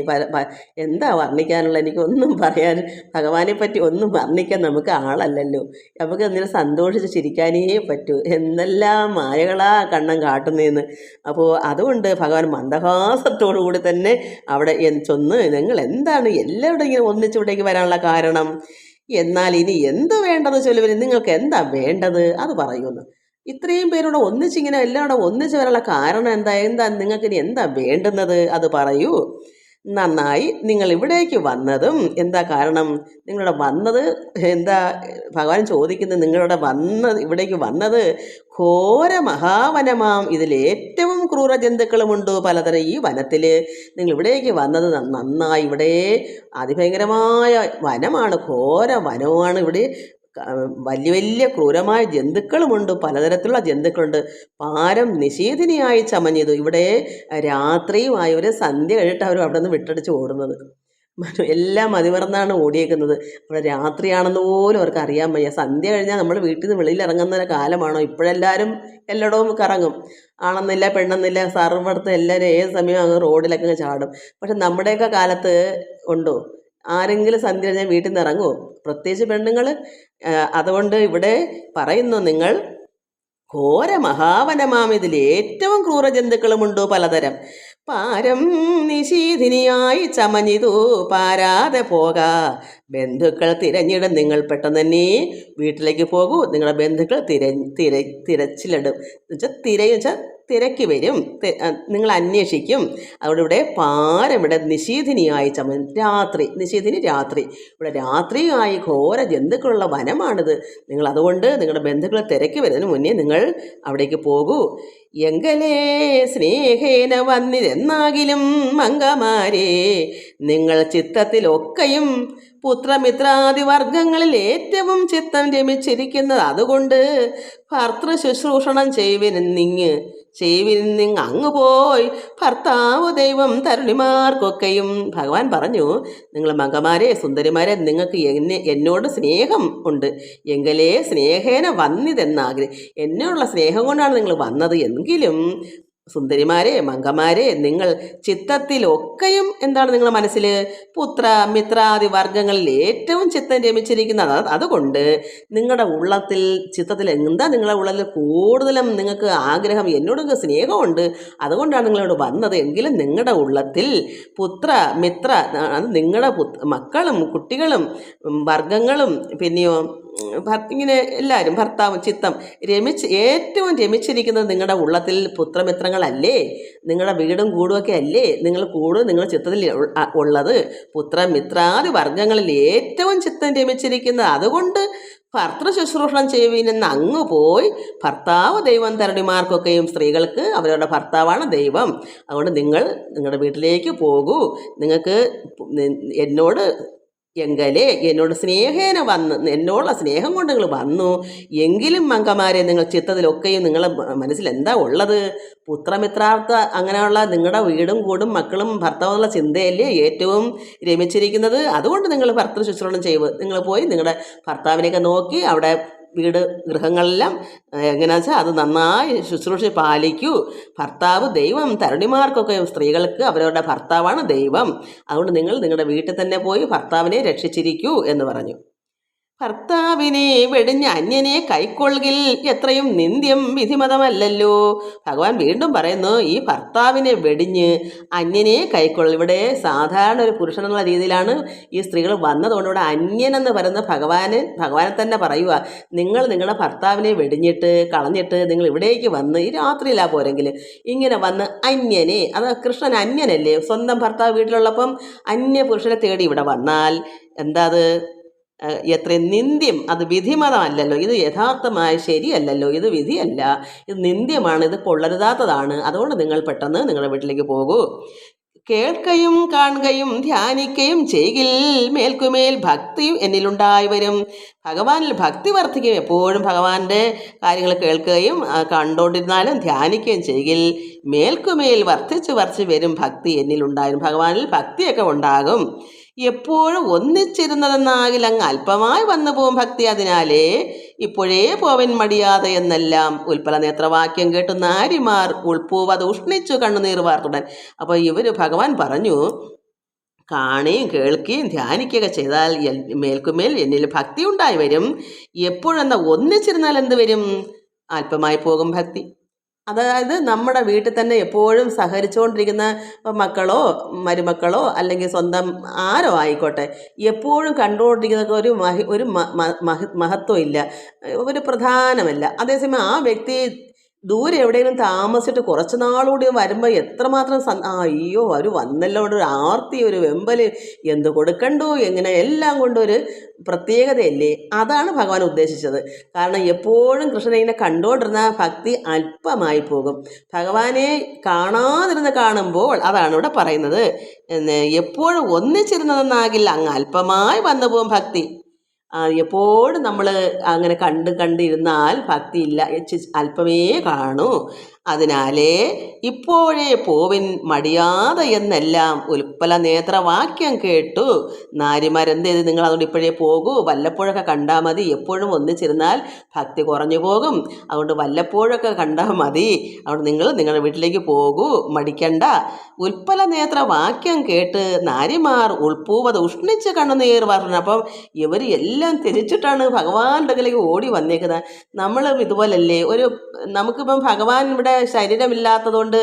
എന്താ വർണ്ണിക്കാനുള്ള? എനിക്കൊന്നും പറയാൻ, ഭഗവാനെ പറ്റി ഒന്നും വർണ്ണിക്കാൻ നമുക്ക് ആളല്ലല്ലോ. നമുക്ക് എന്തെങ്കിലും സന്തോഷിച്ച് ചിരിക്കാനേ പറ്റൂ. എന്നെല്ലാം മായകളാ കണ്ണം കാട്ടുന്നതെന്ന്. അപ്പോൾ അതുകൊണ്ട് ഭഗവാൻ മന്ദഹാസത്തോടു കൂടി തന്നെ അവിടെ ചെന്ന്, നിങ്ങൾ എന്താണ് എല്ലാവരും ഇങ്ങനെ ഒന്നിച്ചിവിടേക്ക് വരാനുള്ള കാരണം? എന്നാൽ ഇനി എന്ത് വേണ്ടത് ചൊല്ലുവിന്? നിങ്ങൾക്ക് എന്താ വേണ്ടത് അത് പറയുമെന്ന്. ഇത്രയും പേരോടെ ഒന്നിച്ചിങ്ങനെ എല്ലാവരും ഒന്നിച്ച് വരാനുള്ള കാരണം എന്താ? നിങ്ങൾക്ക് ഇനി എന്താ വേണ്ടുന്നത് അത് പറയൂ. നന്നായി നിങ്ങൾ ഇവിടേക്ക് വന്നതും എന്താ കാരണം? നിങ്ങളുടെ വന്നത് എന്താ? ഭഗവാൻ ചോദിക്കുന്നത്, നിങ്ങളുടെ ഇവിടേക്ക് വന്നത് ഘോര മഹാവനമാം, ഇതിലേറ്റവും ക്രൂര ജന്തുക്കളുമുണ്ട് പലതരം. ഈ വനത്തിൽ നിങ്ങൾ ഇവിടേക്ക് വന്നത് നന്നായി. ഇവിടെ അതിഭയങ്കരമായ വനമാണ്, ഘോര വനമാണ്. ഇവിടെ വലിയ വലിയ ക്രൂരമായ ജന്തുക്കളുമുണ്ട്, പലതരത്തിലുള്ള ജന്തുക്കളുണ്ട്. പാരം നിശീഥിനിയായി ചമഞ്ഞത്. ഇവിടെ രാത്രിയുമായി ഒരു സന്ധ്യ കഴിഞ്ഞിട്ട് അവർ അവിടെ നിന്ന് വിട്ടടിച്ച് ഓടുന്നത്. എല്ലാം മതിമറന്നാണ് ഓടിയേക്കുന്നത്. ഇവിടെ രാത്രിയാണെന്ന് പോലും അവർക്ക് അറിയാൻ വയ്യ. സന്ധ്യ കഴിഞ്ഞാൽ നമ്മൾ വീട്ടിൽ നിന്ന് വെളിയിൽ ഇറങ്ങുന്ന കാലമാണോ? ഇപ്പോഴെല്ലാവരും എല്ലായിടവും കറങ്ങും, ആണെന്നില്ല പെണ്ണെന്നില്ല, സർവ്വടത്ത് എല്ലാവരും ഏത് സമയവും അങ്ങ് റോഡിലൊക്കെ ചാടും. പക്ഷെ നമ്മുടെയൊക്കെ കാലത്ത് ഉണ്ടോ ആരെങ്കിലും സന്ധ്യ കഴിഞ്ഞാൽ വീട്ടിൽ നിന്ന് ഇറങ്ങുമോ? പ്രത്യേകിച്ച് പെണ്ണുങ്ങൾ. അതുകൊണ്ട് ഇവിടെ പറയുന്നു, നിങ്ങൾ ഘോര മഹാവനമാം, ഇതിൽ ഏറ്റവും ക്രൂര ജന്തുക്കളുമുണ്ടോ പലതരം. പാരം നിശീഥിനിയായി ചമഞ്ഞിതു പാരാതെ പോകാ, ബന്ധുക്കൾ തിരഞ്ഞിടും. നിങ്ങൾ പെട്ടെന്ന് തന്നെ വീട്ടിലേക്ക് പോകൂ. നിങ്ങളുടെ ബന്ധുക്കൾ തിരച്ചിലിടും. എന്നുവെച്ചാൽ വെച്ചാൽ തിരക്കി വരും, നിങ്ങൾ അന്വേഷിക്കും. അവിടെ ഇവിടെ ഇവിടെ നിശീഥിനിയായി രാത്രി, നിശീഥിനി രാത്രി. ഇവിടെ രാത്രിയായി ഘോര ജന്തുക്കളുള്ള വനമാണിത്. നിങ്ങൾ അതുകൊണ്ട് നിങ്ങളുടെ ബന്ധുക്കളെ തിരക്കി വരുന്നതിന് മുന്നേ നിങ്ങൾ അവിടേക്ക് പോകൂ. എങ്കലേ സ്നേഹേന വന്നിതെന്നാകിലും മംഗമാരേ, നിങ്ങൾ ചിത്തത്തിലൊക്കെയും പുത്രമിത്രാദി വർഗങ്ങളിൽ ഏറ്റവും ചിത്തം രമിച്ചിരിക്കുന്നത്. അതുകൊണ്ട് ഭർത്തൃ ശുശ്രൂഷണം ചെയ്വിനിങ്ങ് അങ്ങ് പോയി ഭർത്താവ് ദൈവം തരുണിമാർക്കൊക്കെയും. ഭഗവാൻ പറഞ്ഞു, നിങ്ങൾ മംഗമാരെ സുന്ദരിമാരെ, നിങ്ങൾക്ക് എന്നോട് സ്നേഹം ഉണ്ട്. എങ്കിലേ സ്നേഹേന വന്നിതെന്നാഗ്രഹം, എന്നോടുള്ള സ്നേഹം കൊണ്ടാണ് നിങ്ങൾ വന്നത്. എങ്കിലും സുന്ദരിമാരെ മംഗമാരെ, നിങ്ങൾ ചിത്തത്തിലൊക്കെയും എന്താണ് നിങ്ങളുടെ മനസ്സിൽ? പുത്ര മിത്രാദി വർഗങ്ങളിൽ ഏറ്റവും ചിത്തം രമിച്ചിരിക്കുന്നത്. അതുകൊണ്ട് നിങ്ങളുടെ ഉള്ളത്തിൽ ചിത്തത്തിൽ എന്താ നിങ്ങളുടെ ഉള്ളിൽ കൂടുതലും നിങ്ങൾക്ക് ആഗ്രഹം? എന്നോട് സ്നേഹമുണ്ട്, അതുകൊണ്ടാണ് നിങ്ങളോട് വന്നത്. എങ്കിലും നിങ്ങളുടെ ഉള്ളത്തിൽ പുത്ര മിത്ര, നിങ്ങളുടെ മക്കളും കുട്ടികളും വർഗങ്ങളും പിന്നെയോ ഇങ്ങനെ എല്ലാവരും ഭർത്താവും ചിത്തം ഏറ്റവും രമിച്ചിരിക്കുന്നത് നിങ്ങളുടെ ഉള്ളത്തിൽ പുത്രമിത്രങ്ങളല്ലേ? നിങ്ങളുടെ വീടും കൂടുമൊക്കെ അല്ലേ നിങ്ങളുടെ ചിത്തത്തിൽ ഉള്ളത്? പുത്രമിത്രാദി വർഗങ്ങളിൽ ഏറ്റവും ചിത്തം രമിച്ചിരിക്കുന്നത്. അതുകൊണ്ട് ഭർത്തൃ ശുശ്രൂഷണം ചെയ്യുവിനെന്ന് അങ്ങ് പോയി ഭർത്താവ് ദൈവം തരുണിമാർക്കൊക്കെയും, സ്ത്രീകൾക്ക് അവരുടെ ഭർത്താവാണ് ദൈവം. അതുകൊണ്ട് നിങ്ങൾ നിങ്ങളുടെ വീട്ടിലേക്ക് പോകൂ. നിങ്ങൾക്ക് എന്നോട് സ്നേഹേന വന്ന്, എന്നോടുള്ള സ്നേഹം കൊണ്ട് നിങ്ങൾ വന്നു. എങ്കിലും മംഗമാരെ, നിങ്ങൾ ചിത്തത്തിലൊക്കെയും നിങ്ങളുടെ മനസ്സിൽ എന്താ ഉള്ളത്? പുത്രമിത്രാർത്ഥ അങ്ങനെയുള്ള നിങ്ങളുടെ വീടും കൂടും മക്കളും ഭർത്താവെന്നുള്ള ചിന്തയല്ലേ ഏറ്റവും രമിച്ചിരിക്കുന്നത്. അതുകൊണ്ട് നിങ്ങൾ ഭർത്തൃ ശുശ്രൂഷണം ചെയ്യുക. നിങ്ങൾ പോയി നിങ്ങളുടെ ഭർത്താവിനെയൊക്കെ നോക്കി അവിടെ വീട് ഗൃഹങ്ങളെല്ലാം എങ്ങനെയാണെന്ന് വെച്ചാൽ അത് നന്നായി ശുശ്രൂഷ പാലിക്കൂ. ഭർത്താവ് ദൈവം തരുണിമാർക്കൊക്കെ, സ്ത്രീകൾക്ക് അവരവരുടെ ഭർത്താവാണ് ദൈവം. അതുകൊണ്ട് നിങ്ങൾ നിങ്ങളുടെ വീട്ടിൽ തന്നെ പോയി ഭർത്താവിനെ രക്ഷിച്ചിരിക്കൂ എന്ന് പറഞ്ഞു. ഭർത്താവിനെ വെടിഞ്ഞ് അന്യനെ കൈക്കൊള്ളുകിൽ എത്രയും നിന്ദ്യം വിധിമതമല്ലല്ലോ. ഭഗവാൻ വീണ്ടും പറയുന്നു, ഈ ഭർത്താവിനെ വെടിഞ്ഞ് അന്യനെ കൈക്കൊള്ളും. ഇവിടെ സാധാരണ ഒരു പുരുഷൻ എന്നുള്ള രീതിയിലാണ് ഈ സ്ത്രീകൾ വന്നതുകൊണ്ട് ഇവിടെ അന്യനെന്ന് പറയുന്ന ഭഗവാനെ തന്നെ പറയുക. നിങ്ങൾ നിങ്ങളുടെ ഭർത്താവിനെ വെടിഞ്ഞിട്ട് കളഞ്ഞിട്ട് നിങ്ങൾ ഇവിടേക്ക് വന്ന് ഈ രാത്രിയിലാ പോരെങ്കിൽ ഇങ്ങനെ വന്ന് അന്യനെ, അത് കൃഷ്ണൻ അന്യനല്ലേ? സ്വന്തം ഭർത്താവ് വീട്ടിലുള്ളപ്പം അന്യ പുരുഷനെ തേടി ഇവിടെ വന്നാൽ എന്താ അത്? എത്രയും നിന്ദ്യം, അത് വിധിമതമല്ലല്ലോ, ഇത് യഥാർത്ഥമായ ശരിയല്ലല്ലോ, ഇത് വിധിയല്ല, ഇത് നിന്ദ്യമാണ്, ഇത് കൊള്ളരുതാത്തതാണ്. അതുകൊണ്ട് നിങ്ങൾ പെട്ടെന്ന് നിങ്ങളുടെ വീട്ടിലേക്ക് പോകൂ. കേൾക്കുകയും കാണുകയും ധ്യാനിക്കുകയും ചെയ്യിൽ മേൽക്കുമേൽ ഭക്തിയും എന്നിലുണ്ടായി വരും. ഭഗവാനിൽ ഭക്തി വർദ്ധിക്കും. എപ്പോഴും ഭഗവാന്റെ കാര്യങ്ങൾ കേൾക്കുകയും കണ്ടുകൊണ്ടിരുന്നാലും ധ്യാനിക്കുകയും ചെയ്യിൽ മേൽക്കുമേൽ വർദ്ധിച്ച് വരും ഭക്തി എന്നിലുണ്ടായും. ഭഗവാനിൽ ഭക്തിയൊക്കെ ഉണ്ടാകും. എപ്പോഴും ഒന്നിച്ചിരുന്നതെന്നാകിൽ അങ്ങ് അല്പമായി വന്നു പോവും ഭക്തി. അതിനാലേ ഇപ്പോഴേ പോവൻ മടിയാതെ എന്നെല്ലാം ഉൽപ്പല നേത്രവാക്യം കേട്ടു നാരിമാർ ഉൾപ്പൂവത് ഉഷ്ണിച്ചു കണ്ണുനീർ വാർത്തുടൻ. അപ്പോൾ ഭഗവാൻ പറഞ്ഞു, കാണുകയും കേൾക്കുകയും ധ്യാനിക്കുകയൊക്കെ ചെയ്താൽ മേൽക്കുമേൽ എന്നിൽ ഭക്തി ഉണ്ടായി വരും. എപ്പോഴെന്നാൽ ഒന്നിച്ചിരുന്നാൽ എന്ത് വരും? അല്പമായി പോകും ഭക്തി. അതായത് നമ്മുടെ വീട്ടിൽ തന്നെ എപ്പോഴും സഹകരിച്ചുകൊണ്ടിരിക്കുന്ന മക്കളോ മരുമക്കളോ അല്ലെങ്കിൽ സ്വന്തം ആരോ ആയിക്കോട്ടെ, എപ്പോഴും കണ്ടുകൊണ്ടിരിക്കുന്ന ഒരു മഹത്വം ഇല്ല, ഒരു പ്രധാനമല്ല. അതേസമയം ആ വ്യക്തി ദൂരെ എവിടെയെങ്കിലും താമസിച്ചിട്ട് കുറച്ച് നാളുകൂടി വരുമ്പോൾ എത്രമാത്രം അയ്യോ അവർ വന്നല്ലോ ഒരു ആർത്തി ഒരു വെമ്പൽ എന്ത് കൊടുക്കണ്ടോ എങ്ങനെ എല്ലാം കൊണ്ടൊരു പ്രത്യേകതയല്ലേ. അതാണ് ഭഗവാൻ ഉദ്ദേശിച്ചത്. കാരണം എപ്പോഴും കൃഷ്ണനെ ഇങ്ങനെ കണ്ടുകൊണ്ടിരുന്ന ഭക്തി അല്പമായി പോകും. ഭഗവാനെ കാണാതിരുന്ന് കാണുമ്പോൾ അതാണ് ഇവിടെ പറയുന്നത്, എപ്പോഴും ഒന്നിച്ചിരുന്നതെന്നാകില്ല അങ്ങ് അല്പമായി വന്നു പോകും ഭക്തി. എപ്പോഴും നമ്മൾ അങ്ങനെ കണ്ടിരുന്നാൽ ഭക്തി ഇല്ല, അല്പമേ കാണൂ. അതിനാലേ ഇപ്പോഴേ പോവിൻ മടിയാതെ എന്നെല്ലാം ഉൽപ്പല നേത്രവാക്യം കേട്ടു. നാരിമാരെന്ത് ചെയ്ത് നിങ്ങൾ അതുകൊണ്ട് ഇപ്പോഴേ പോകൂ, വല്ലപ്പോഴൊക്കെ കണ്ടാൽ മതി. എപ്പോഴും ഒന്നിച്ചിരുന്നാൽ ഭക്തി കുറഞ്ഞു പോകും. അതുകൊണ്ട് വല്ലപ്പോഴൊക്കെ കണ്ടാൽ മതി. അതുകൊണ്ട് നിങ്ങൾ നിങ്ങളുടെ വീട്ടിലേക്ക് പോകൂ, മടിക്കണ്ട. ഉൽപ്പല നേത്രവാക്യം കേട്ട് നാരിമാർ ഉൾപ്പൂവത് ഉഷ്ണിച്ച് കണ്ണുനീർ പറഞ്ഞു. അപ്പം ഇവർ എല്ലാം തിരിച്ചിട്ടാണ് ഭഗവാന്റെ അടുക്കലേക്ക് ഓടി വന്നേക്കുന്നത്. നമ്മളും ഇതുപോലല്ലേ, നമുക്കിപ്പം ഭഗവാൻ ഇവിടെ ശരീരമില്ലാത്തതുകൊണ്ട്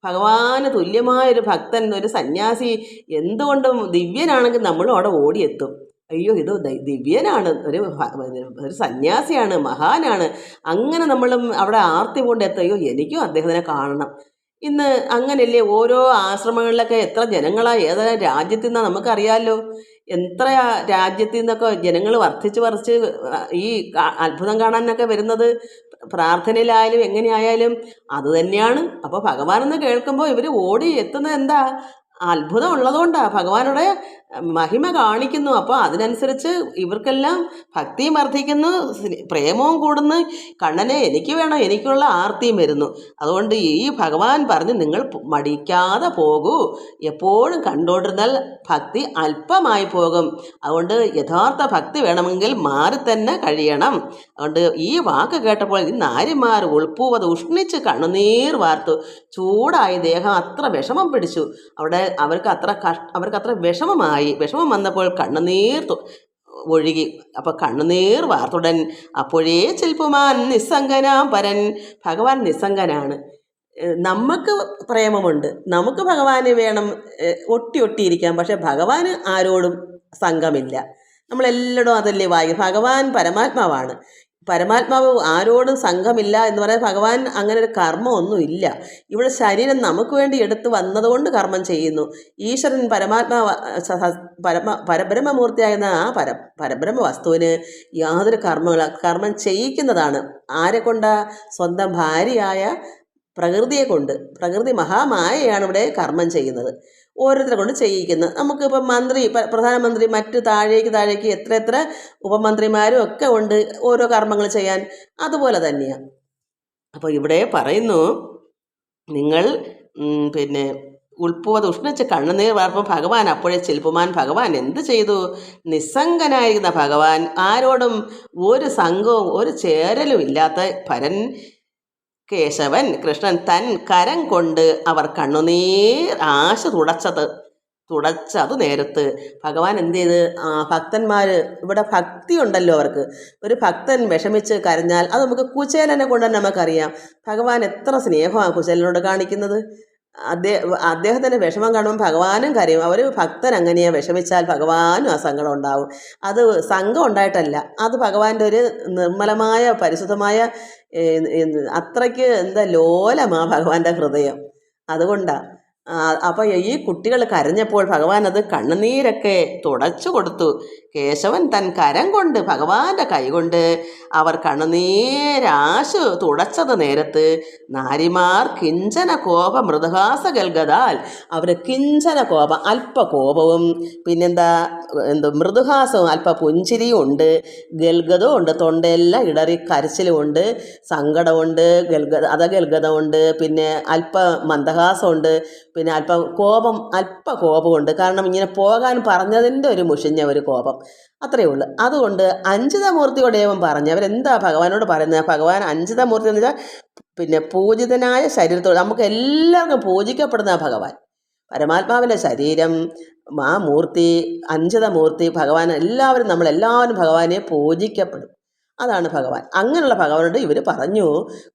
ഭഗവാന് തുല്യമായൊരു ഭക്തൻ, ഒരു സന്യാസി എന്തുകൊണ്ടും ദിവ്യനാണെങ്കിൽ നമ്മളും അവിടെ ഓടിയെത്തും. അയ്യോ ഇത് ദിവ്യനാണ്, ഒരു സന്യാസിയാണ്, മഹാനാണ്, അങ്ങനെ നമ്മളും അവിടെ ആർത്തി കൊണ്ടെത്തും. അയ്യോ എനിക്കും അദ്ദേഹത്തിനെ കാണണം. ഇന്ന് അങ്ങനെയല്ലേ, ഓരോ ആശ്രമങ്ങളിലൊക്കെ എത്ര ജനങ്ങളാണ്, ഏതെല്ലാം രാജ്യത്തു നിന്നാണ് നമുക്കറിയാമല്ലോ. എത്ര രാജ്യത്തു നിന്നൊക്കെ ജനങ്ങൾ വർദ്ധിച്ച് ഈ അത്ഭുതം കാണാനൊക്കെ വരുന്നത്. പ്രാർത്ഥനയിലായാലും എങ്ങനെയായാലും അതുതന്നെയാണ്. അപ്പോൾ ഭഗവാനെന്ന് കേൾക്കുമ്പോൾ ഇവർ ഓടി എത്തുന്നത് എന്താ? അത്ഭുതം ഉള്ളതുകൊണ്ടാണ്, ഭഗവാനുടെ മഹിമ കാണിക്കുന്നു. അപ്പോൾ അതിനനുസരിച്ച് ഇവർക്കെല്ലാം ഭക്തിയും വർദ്ധിക്കുന്നു, പ്രേമവും കൂടുന്നു, കണ്ണനെ എനിക്ക് വേണം എനിക്കുള്ള ആർത്തിയും വരുന്നു. അതുകൊണ്ട് ഈ ഭഗവാൻ പറഞ്ഞ് നിങ്ങൾ മടിക്കാതെ പോകൂ, എപ്പോഴും കണ്ടുകൊണ്ടിരുന്നാൽ ഭക്തി അല്പമായി പോകും. അതുകൊണ്ട് യഥാർത്ഥ ഭക്തി വേണമെങ്കിൽ മാറി തന്നെ കഴിയണം. അതുകൊണ്ട് ഈ വാക്ക് കേട്ടപ്പോൾ ഈ നാരിമാർ ഉൾപ്പൂവത് ഉഷ്ണിച്ച് കണ്ണുനീർ വാർത്തു. ചൂടായി ദേഹം അത്ര വിഷമം പിടിച്ചു. അവിടെ അവർക്ക് അത്ര വിഷമം വന്നപ്പോൾ കണ്ണുനീർ ഒഴുകി. അപ്പോൾ കണ്ണുനീർ വാർത്തുടൻ അപ്പോഴേ ചിൽപ്പുമാൻ നിസ്സംഗനാം പരൻ. ഭഗവാൻ നിസ്സംഗനാണ്. നമുക്ക് പ്രേമമുണ്ട്, നമുക്ക് ഭഗവാന് വേണം, ഒട്ടിയിരിക്കാം. പക്ഷെ ഭഗവാന് ആരോടും സംഘമില്ല. നമ്മളെല്ലായിടും അതല്ലേ വായിക്കും. ഭഗവാൻ പരമാത്മാവാണ്. പരമാത്മാവ് ആരോടും സംഘമില്ല എന്ന് പറയാൻ ഭഗവാൻ അങ്ങനെ ഒരു കർമ്മമൊന്നും ഇല്ല. ഇവിടെ ശരീരം നമുക്ക് വേണ്ടി എടുത്തു വന്നതുകൊണ്ട് കർമ്മം ചെയ്യുന്നു. ഈശ്വരൻ പരബ്രഹ്മമൂർത്തിയാകുന്ന ആ പരബ്രഹ്മ വസ്തുവിന് യാതൊരു കർമ്മം ചെയ്യിക്കുന്നതാണ്. ആരെ കൊണ്ടാ? സ്വന്തം ഭാര്യയായ പ്രകൃതിയെ കൊണ്ട്. പ്രകൃതി മഹാമായയാണ് ഇവിടെ കർമ്മം ചെയ്യുന്നത്, ഓരോരുത്തരെ കൊണ്ട് ചെയ്യിക്കുന്നത്. നമുക്കിപ്പം പ്രധാനമന്ത്രി, മറ്റ് താഴേക്ക് എത്ര ഉപമന്ത്രിമാരും ഒക്കെ ഉണ്ട് ഓരോ കർമ്മങ്ങൾ ചെയ്യാൻ. അതുപോലെ തന്നെയാണ്. അപ്പോൾ ഇവിടെ പറയുന്നു, നിങ്ങൾ ഉൾപ്പൂവത് ഉഷ്ണിച്ച് കണ്ണുനീർ വാർപ്പം ഭഗവാൻ അപ്പോഴേ ചിൽപ്പുമാൻ. ഭഗവാൻ എന്ത് ചെയ്തു? നിസ്സംഗനായിരിക്കുന്ന ഭഗവാൻ, ആരോടും ഒരു സംഘവും ഒരു ചേരലും ഇല്ലാത്ത പരൻ കേശവൻ കൃഷ്ണൻ തൻ കരം കൊണ്ട് അവർ കണ്ണുനീർ ആശ തുടച്ചത് നേരത്ത് ഭഗവാൻ എന്ത് ചെയ്ത്? ഭക്തന്മാർ, ഇവിടെ ഭക്തി ഉണ്ടല്ലോ അവർക്ക്. ഒരു ഭക്തൻ വിഷമിച്ച് കരഞ്ഞാൽ അത് നമുക്ക് കുചേലനെ കൊണ്ട് തന്നെ നമുക്കറിയാം. ഭഗവാൻ എത്ര സ്നേഹമാണ് കുചേലനോട് കാണിക്കുന്നത്. അദ്ദേഹത്തിൻ്റെ വിഷമം കാണുമ്പോൾ ഭഗവാനും കരയും. ഭക്തൻ അങ്ങനെയാണ്, വിഷമിച്ചാൽ ഭഗവാനും ആ സങ്കടം ഉണ്ടാവും. അത് സംഘം ഉണ്ടായിട്ടല്ല, അത് ഭഗവാന്റെ ഒരു നിർമ്മലമായ പരിശുദ്ധമായ അത്രയ്ക്ക് ലോലമാ ഭഗവാന്റെ ഹൃദയം. അതുകൊണ്ടാണ്. അപ്പോൾ ഈ കുട്ടികൾ കരഞ്ഞപ്പോൾ ഭഗവാൻ അത് കണ്ണുനീരൊക്കെ തുടച്ചു കൊടുത്തു. കേശവൻ തൻ കരം കൊണ്ട്, ഭഗവാന്റെ കൈകൊണ്ട് അവർ കണ്ണുനീരാശു തുടച്ചത് നേരത്ത് നാരിമാർ കിഞ്ചന കോപ മൃദഹാസ ഗൽഗതാൽ, അവർ കിഞ്ചന കോപം, അല്പ കോപവും മൃദുഹാസവും അല്പ പുഞ്ചിരിയും ഉണ്ട്, ഗൽഗതവും ഉണ്ട്, തൊണ്ടയെല്ലാം ഇടറി കരച്ചിലും ഉണ്ട്, സങ്കടമുണ്ട്, ഗൽഗതമുണ്ട്, പിന്നെ അല്പ മന്ദഹാസമുണ്ട്, പിന്നെ അല്പ കോപമുണ്ട്. കാരണം ഇങ്ങനെ പോകാൻ പറഞ്ഞതിൻ്റെ ഒരു മുഷിഞ്ഞ ഒരു കോപം, അത്രയേ ഉള്ളൂ. അതുകൊണ്ട് അഞ്ജിതമൂർത്തിയോട് ഏവം പറഞ്ഞു. അവരെന്താ ഭഗവാനോട് പറയുന്നത്? ഭഗവാൻ അഞ്ജിതമൂർത്തി എന്ന് വെച്ചാൽ പൂജിതനായ ശരീരത്തോട്, നമുക്ക് എല്ലാവർക്കും പൂജിക്കപ്പെടുന്ന ഭഗവാൻ, പരമാത്മാവിൻ്റെ ശരീരം, ആ മൂർത്തി, അഞ്ജിതമൂർത്തി ഭഗവാൻ, നമ്മളെല്ലാവരും ഭഗവാനെ പൂജിക്കപ്പെടും. അതാണ് ഭഗവാൻ. അങ്ങനെയുള്ള ഭഗവാനോട് ഇവർ പറഞ്ഞു,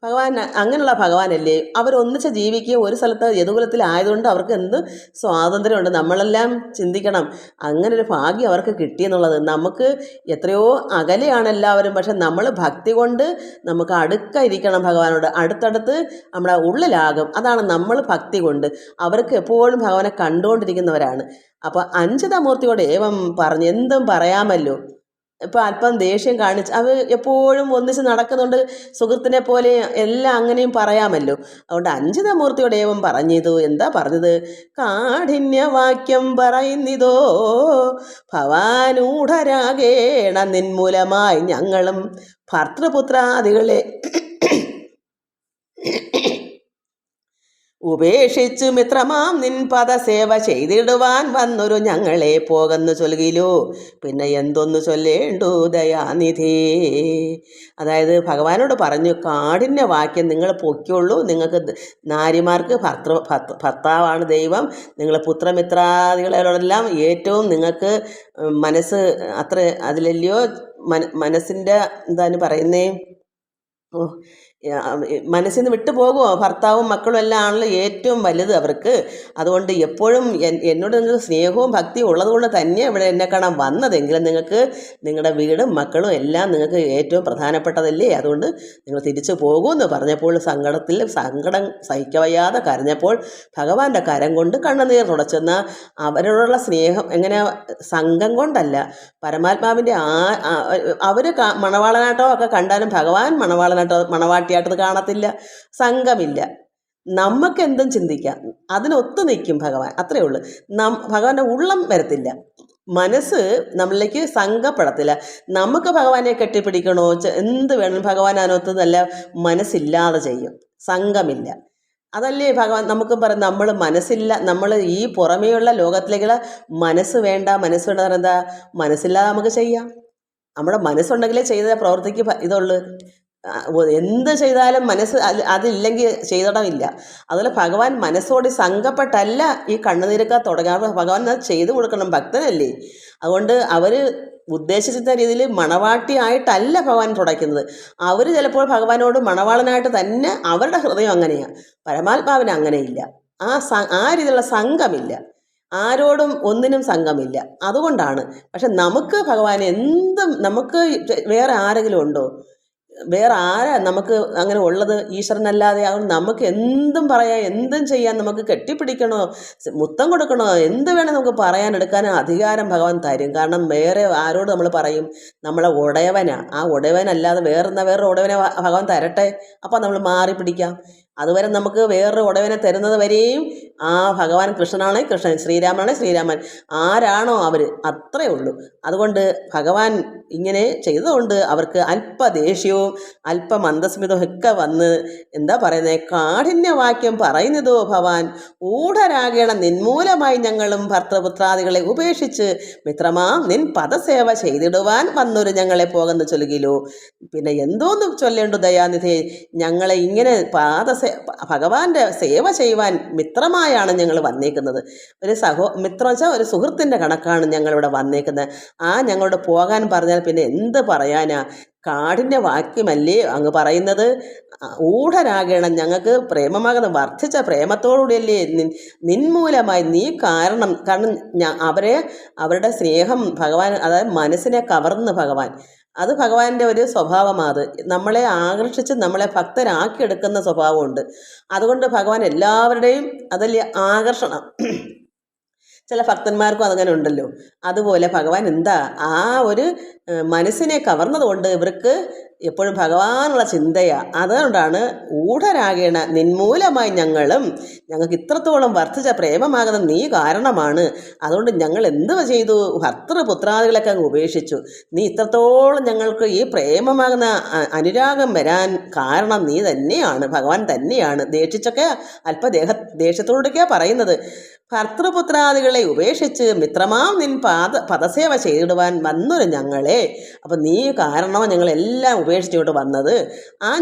ഭഗവാൻ അങ്ങനെയുള്ള ഭഗവാനല്ലേ, അവരൊന്നിച്ച് ജീവിക്കുകയും ഒരു സ്ഥലത്ത് യദുകുലത്തിലായതുകൊണ്ട് അവർക്ക് എന്ത് സ്വാതന്ത്ര്യമുണ്ട്. നമ്മളെല്ലാം ചിന്തിക്കണം, അങ്ങനെ ഒരു ഭാഗ്യം അവർക്ക് കിട്ടിയെന്നുള്ളത്. നമുക്ക് എത്രയോ അകലെയാണ് എല്ലാവരും, പക്ഷെ നമ്മൾ ഭക്തി കൊണ്ട് നമുക്ക് അടുക്കായിരിക്കണം ഭഗവാനോട്, അടുത്തടുത്ത് നമ്മുടെ ഉള്ളിലാകും. അതാണ് നമ്മൾ ഭക്തി കൊണ്ട്. അവർക്ക് എപ്പോഴും ഭഗവാനെ കണ്ടുകൊണ്ടിരിക്കുന്നവരാണ്. അപ്പോൾ അഞ്ജിതമൂർത്തിയോട് ഏവം പറഞ്ഞ് എന്തും പറയാമല്ലോ. ഇപ്പോൾ അല്പം ദേഷ്യം കാണിച്ച് അവർ എപ്പോഴും ഒന്നിച്ച് നടക്കുന്നുണ്ട്, സുഹൃത്തിനെ പോലെ എല്ലാം അങ്ങനെയും പറയാമല്ലോ. അതുകൊണ്ട് അഞ്ജിതമൂർത്തിയോട് ഏവം പറഞ്ഞിതു. എന്താ പറഞ്ഞത്? കാഠിന്യവാക്യം പറയുന്നിതോ ഭവാനൂഢരാകേണ നിൻമൂലമായി ഞങ്ങളും ഭർത്തൃപുത്രാദികളെ ഉപേക്ഷിച്ചു മിത്രമാം നിൻ പദസേവ ചെയ്തിടുവാൻ വന്നൊരു ഞങ്ങളെ പോകെന്നു ചൊല്ലുകിലോ പിന്നെ എന്തൊന്നു ചൊല്ലേണ്ടു ദയാനിധി. അതായത് ഭഗവാനോട് പറഞ്ഞു, കാഠിന്യ വാക്യം നിങ്ങൾ പൊയ്ക്കുള്ളൂ, നിങ്ങൾക്ക് നാരിമാർക്ക് ഭർത്താവാണ് ദൈവം, നിങ്ങൾ പുത്രമിത്രാദികളോടെല്ലാം ഏറ്റവും നിങ്ങൾക്ക് മനസ്സ് അത്ര അതിലല്ലയോ മനസ്സിൻ്റെ എന്താണ് പറയുന്നേ, മനസ്സിൽ നിന്ന് വിട്ടു പോകുമോ? ഭർത്താവും മക്കളും എല്ലാം ആണല്ലോ ഏറ്റവും വലുത് അവർക്ക്. അതുകൊണ്ട് എപ്പോഴും എന്നോട് നിങ്ങൾക്ക് സ്നേഹവും ഭക്തിയും ഉള്ളതുകൊണ്ട് തന്നെ ഇവിടെ എന്നെ കാണാൻ വന്നതെങ്കിലും നിങ്ങൾക്ക് നിങ്ങളുടെ വീടും മക്കളും എല്ലാം നിങ്ങൾക്ക് ഏറ്റവും പ്രധാനപ്പെട്ടതല്ലേ, അതുകൊണ്ട് നിങ്ങൾ തിരിച്ചു പോകുമെന്ന് പറഞ്ഞപ്പോൾ സങ്കടം സഹിക്കവയ്യാതെ കരഞ്ഞപ്പോൾ ഭഗവാന്റെ കരം കൊണ്ട് കണ്ണുനീർ തുടച്ചെന്ന അവരോടുള്ള സ്നേഹം എങ്ങനെ സംഘം കൊണ്ടല്ല, പരമാത്മാവിൻ്റെ അവർ മണവാളനാട്ടോ ഒക്കെ കണ്ടാലും ഭഗവാൻ മണവാട്ടിയായിട്ടത് കാണത്തില്ല, സംഘമില്ല. നമുക്ക് എന്തും ചിന്തിക്കാം, അതിനൊത്തു നിൽക്കും ഭഗവാൻ, അത്രയേ ഉള്ളൂ. ഭഗവാന്റെ ഉള്ളം വരത്തില്ല, മനസ്സ് നമ്മളിലേക്ക് സംഘപ്പെടത്തില്ല. നമുക്ക് ഭഗവാനെ കെട്ടിപ്പിടിക്കണോ എന്ത് വേണം, ഭഗവാൻ അതിനൊത്ത് നല്ല മനസ്സില്ലാതെ ചെയ്യും, സംഘമില്ല. അതല്ലേ ഭഗവാൻ നമുക്ക് പറയും, നമ്മൾ മനസ്സില്ല, നമ്മൾ ഈ പുറമേയുള്ള ലോകത്തിലേക്കുള്ള മനസ്സ് വേണ്ട, മനസ്സ് വേണ്ട എന്താ, മനസ്സില്ലാതെ നമുക്ക് ചെയ്യാം. നമ്മുടെ മനസ്സുണ്ടെങ്കിലേ ചെയ്ത പ്രവൃത്തിക്ക് ഇതുള്ളൂ. എന്ത് ചെയ്താലും മനസ്സ് അതില്ലെങ്കിൽ ചെയ്തിടമില്ല. അതുപോലെ ഭഗവാൻ മനസ്സോട് സംഘപ്പെട്ടല്ല ഈ കണ്ണുനീരൊക്കെ തുടങ്ങാറ്, ഭഗവാൻ അത് ചെയ്തു കൊടുക്കണം, ഭക്തനല്ലേ. അതുകൊണ്ട് അവർ ഉദ്ദേശിച്ച രീതിയിൽ മണവാട്ടിയായിട്ടല്ല ഭഗവാൻ തുടയ്ക്കുന്നത്. അവർ ചിലപ്പോൾ ഭഗവാനോട് മണവാളനായിട്ട് തന്നെ അവരുടെ ഹൃദയം അങ്ങനെയാണ്, പരമാത്മാവിന് അങ്ങനെയില്ല. ആ രീതിയിലുള്ള സംഘമില്ല, ആരോടും ഒന്നിനും സംഘമില്ല. അതുകൊണ്ടാണ്. പക്ഷെ നമുക്ക് ഭഗവാൻ എന്തും, നമുക്ക് വേറെ ആരെങ്കിലും ഉണ്ടോ? വേറെ ആരാ നമുക്ക് അങ്ങനെ ഉള്ളത്? ഈശ്വരനല്ലാതെ. അതുകൊണ്ട് നമുക്ക് എന്തും പറയാം, എന്തും ചെയ്യാൻ, നമുക്ക് കെട്ടിപ്പിടിക്കണോ, മുത്തം കൊടുക്കണോ, എന്ത് വേണം നമുക്ക് പറയാൻ എടുക്കാനും അധികാരം ഭഗവാൻ തരും. കാരണം വേറെ ആരോട് നമ്മൾ പറയും? നമ്മളെ ഉടയവനാ. ആ ഉടയവനല്ലാതെ വേറൊരു ഉടയവനെ ഭഗവാൻ തരട്ടെ, അപ്പം നമ്മൾ മാറി പിടിക്കാം. അതുവരെ നമുക്ക് വേറൊരു ഉടയവനെ തരുന്നത് വരെയും ആ ഭഗവാൻ കൃഷ്ണനാണേ കൃഷ്ണൻ, ശ്രീരാമനാണേ ശ്രീരാമൻ, ആരാണോ അവർ, അത്രേ ഉള്ളൂ. അതുകൊണ്ട് ഭഗവാൻ ഇങ്ങനെ ചെയ്തതുകൊണ്ട് അവർക്ക് അല്പദേഷ്യവും അല്പ മന്ദസ്മിതവും ഒക്കെ വന്ന് എന്താ പറയുന്നത്, കാഠിന്യവാക്യം പറയുന്നതോ ഭവാൻ ഊഢരാകേണ നിന്മൂലമായി ഞങ്ങളും ഭർത്തൃപുത്രാദികളെ ഉപേക്ഷിച്ച് മിത്രമാം നിൻ പദസേവ ചെയ്തിടുവാൻ വന്നൊരു ഞങ്ങളെ പോകെന്ന് ചൊല്ലുകിലോ പിന്നെ എന്തോന്ന് ചൊല്ലേണ്ടു ദയാനിധി. ഞങ്ങളെ ഇങ്ങനെ ഭഗവാന്റെ സേവ ചെയ്യുവാൻ മിത്രമായാണ് ഞങ്ങൾ വന്നേക്കുന്നത്. ഒരു മിത്രം വെച്ചാൽ ഒരു സുഹൃത്തിൻ്റെ കണക്കാണ് ഞങ്ങളിവിടെ വന്നേക്കുന്നത്. ഞങ്ങളോട് പോകാൻ പറഞ്ഞാൽ പിന്നെ എന്ത് പറയാനാ? കാഠിന്യ വാക്യമല്ലേ അങ്ങ് പറയുന്നത്? ഊഢരാകണം, ഞങ്ങൾക്ക് പ്രേമമാകുന്ന വർദ്ധിച്ച പ്രേമത്തോടുകൂടിയല്ലേ നിന്മൂലമായി നീ കാരണം അവരുടെ സ്നേഹം ഭഗവാൻ, അതായത് മനസ്സിനെ കവർന്ന് ഭഗവാൻ, അത് ഭഗവാന്റെ ഒരു സ്വഭാവമാണ്. നമ്മളെ ആകർഷിച്ച് നമ്മളെ ഭക്തരാക്കിയെടുക്കുന്ന സ്വഭാവമുണ്ട്. അതുകൊണ്ട് ഭഗവാൻ എല്ലാവരുടെയും അതല്ലേ ആകർഷണം. ചില ഭക്തന്മാർക്കും അതങ്ങനെ ഉണ്ടല്ലോ. അതുപോലെ ഭഗവാൻ എന്താ ഒരു മനസ്സിനെ കവർന്നതുകൊണ്ട് ഇവർക്ക് എപ്പോഴും ഭഗവാനുള്ള ചിന്തയാണ്. അതുകൊണ്ടാണ് ഊഢരാകേണ നിന്മൂലമായി ഞങ്ങൾക്ക് ഇത്രത്തോളം വർദ്ധിച്ച പ്രേമമാകുന്ന നീ കാരണമാണ്. അതുകൊണ്ട് ഞങ്ങൾ എന്ത് ചെയ്തു? ഭർത്തൃപുത്രാദികളൊക്കെ അങ്ങ് ഉപേക്ഷിച്ചു. നീ ഇത്രത്തോളം ഞങ്ങൾക്ക് ഈ പ്രേമമാകുന്ന അനുരാഗം വരാൻ കാരണം നീ തന്നെയാണ്, ഭഗവാൻ തന്നെയാണ്. ദേഷ്യത്തൊക്കെ ദേഷ്യത്തോടൊക്കെയാണ് പറയുന്നത്. ഭർത്തൃപുത്രാദികളെ ഉപേക്ഷിച്ച് മിത്രമാം നിൻ പദസേവ ചെയ്തിടുവാൻ വന്നൊരു ഞങ്ങളെ, അപ്പം നീ കാരണമോ ഞങ്ങളെല്ലാം ഉപേക്ഷിച്ചുകൊണ്ട് വന്നത്.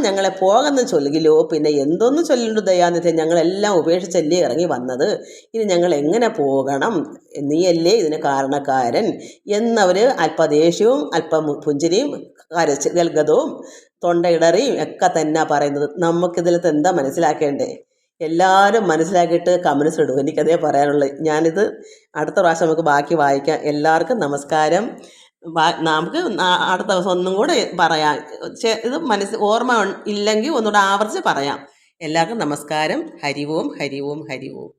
ഞങ്ങളെ പോകെന്ന് ചൊല്ലുകിലോ പിന്നെ എന്തൊന്ന് ചൊല്ലുന്നു ദയാനിധി, ഞങ്ങളെല്ലാം ഉപേക്ഷിച്ചല്ലേ ഇറങ്ങി വന്നത്. ഇനി ഞങ്ങൾ എങ്ങനെ പോകണം, നീയല്ലേ ഇതിന് കാരണക്കാരൻ എന്നവർ അല്പദേഷ്യവും അല്പം പുഞ്ചിരിയും ഗൽഗതവും തൊണ്ടയിടറിയും ഒക്കെ തന്നെ പറയുന്നത്. നമുക്കിതിലത്തെ എന്താ മനസ്സിലാക്കേണ്ടേ? എല്ലാവരും മനസ്സിലാക്കിയിട്ട് കമൻസ് ഇടും. എനിക്കതേ പറയാനുള്ളത്. ഞാനിത് അടുത്ത പ്രാവശ്യം നമുക്ക് ബാക്കി വായിക്കാം. എല്ലാവർക്കും നമസ്കാരം. നമുക്ക് അടുത്ത ദിവസം ഒന്നും കൂടെ പറയാം. ഇത് ഓർമ്മ ഇല്ലെങ്കിൽ ഒന്നുകൂടെ ആവർത്തിച്ച് പറയാം. എല്ലാവർക്കും നമസ്കാരം. ഹരി ഓം ഹരി ഓം ഹരി ഓം.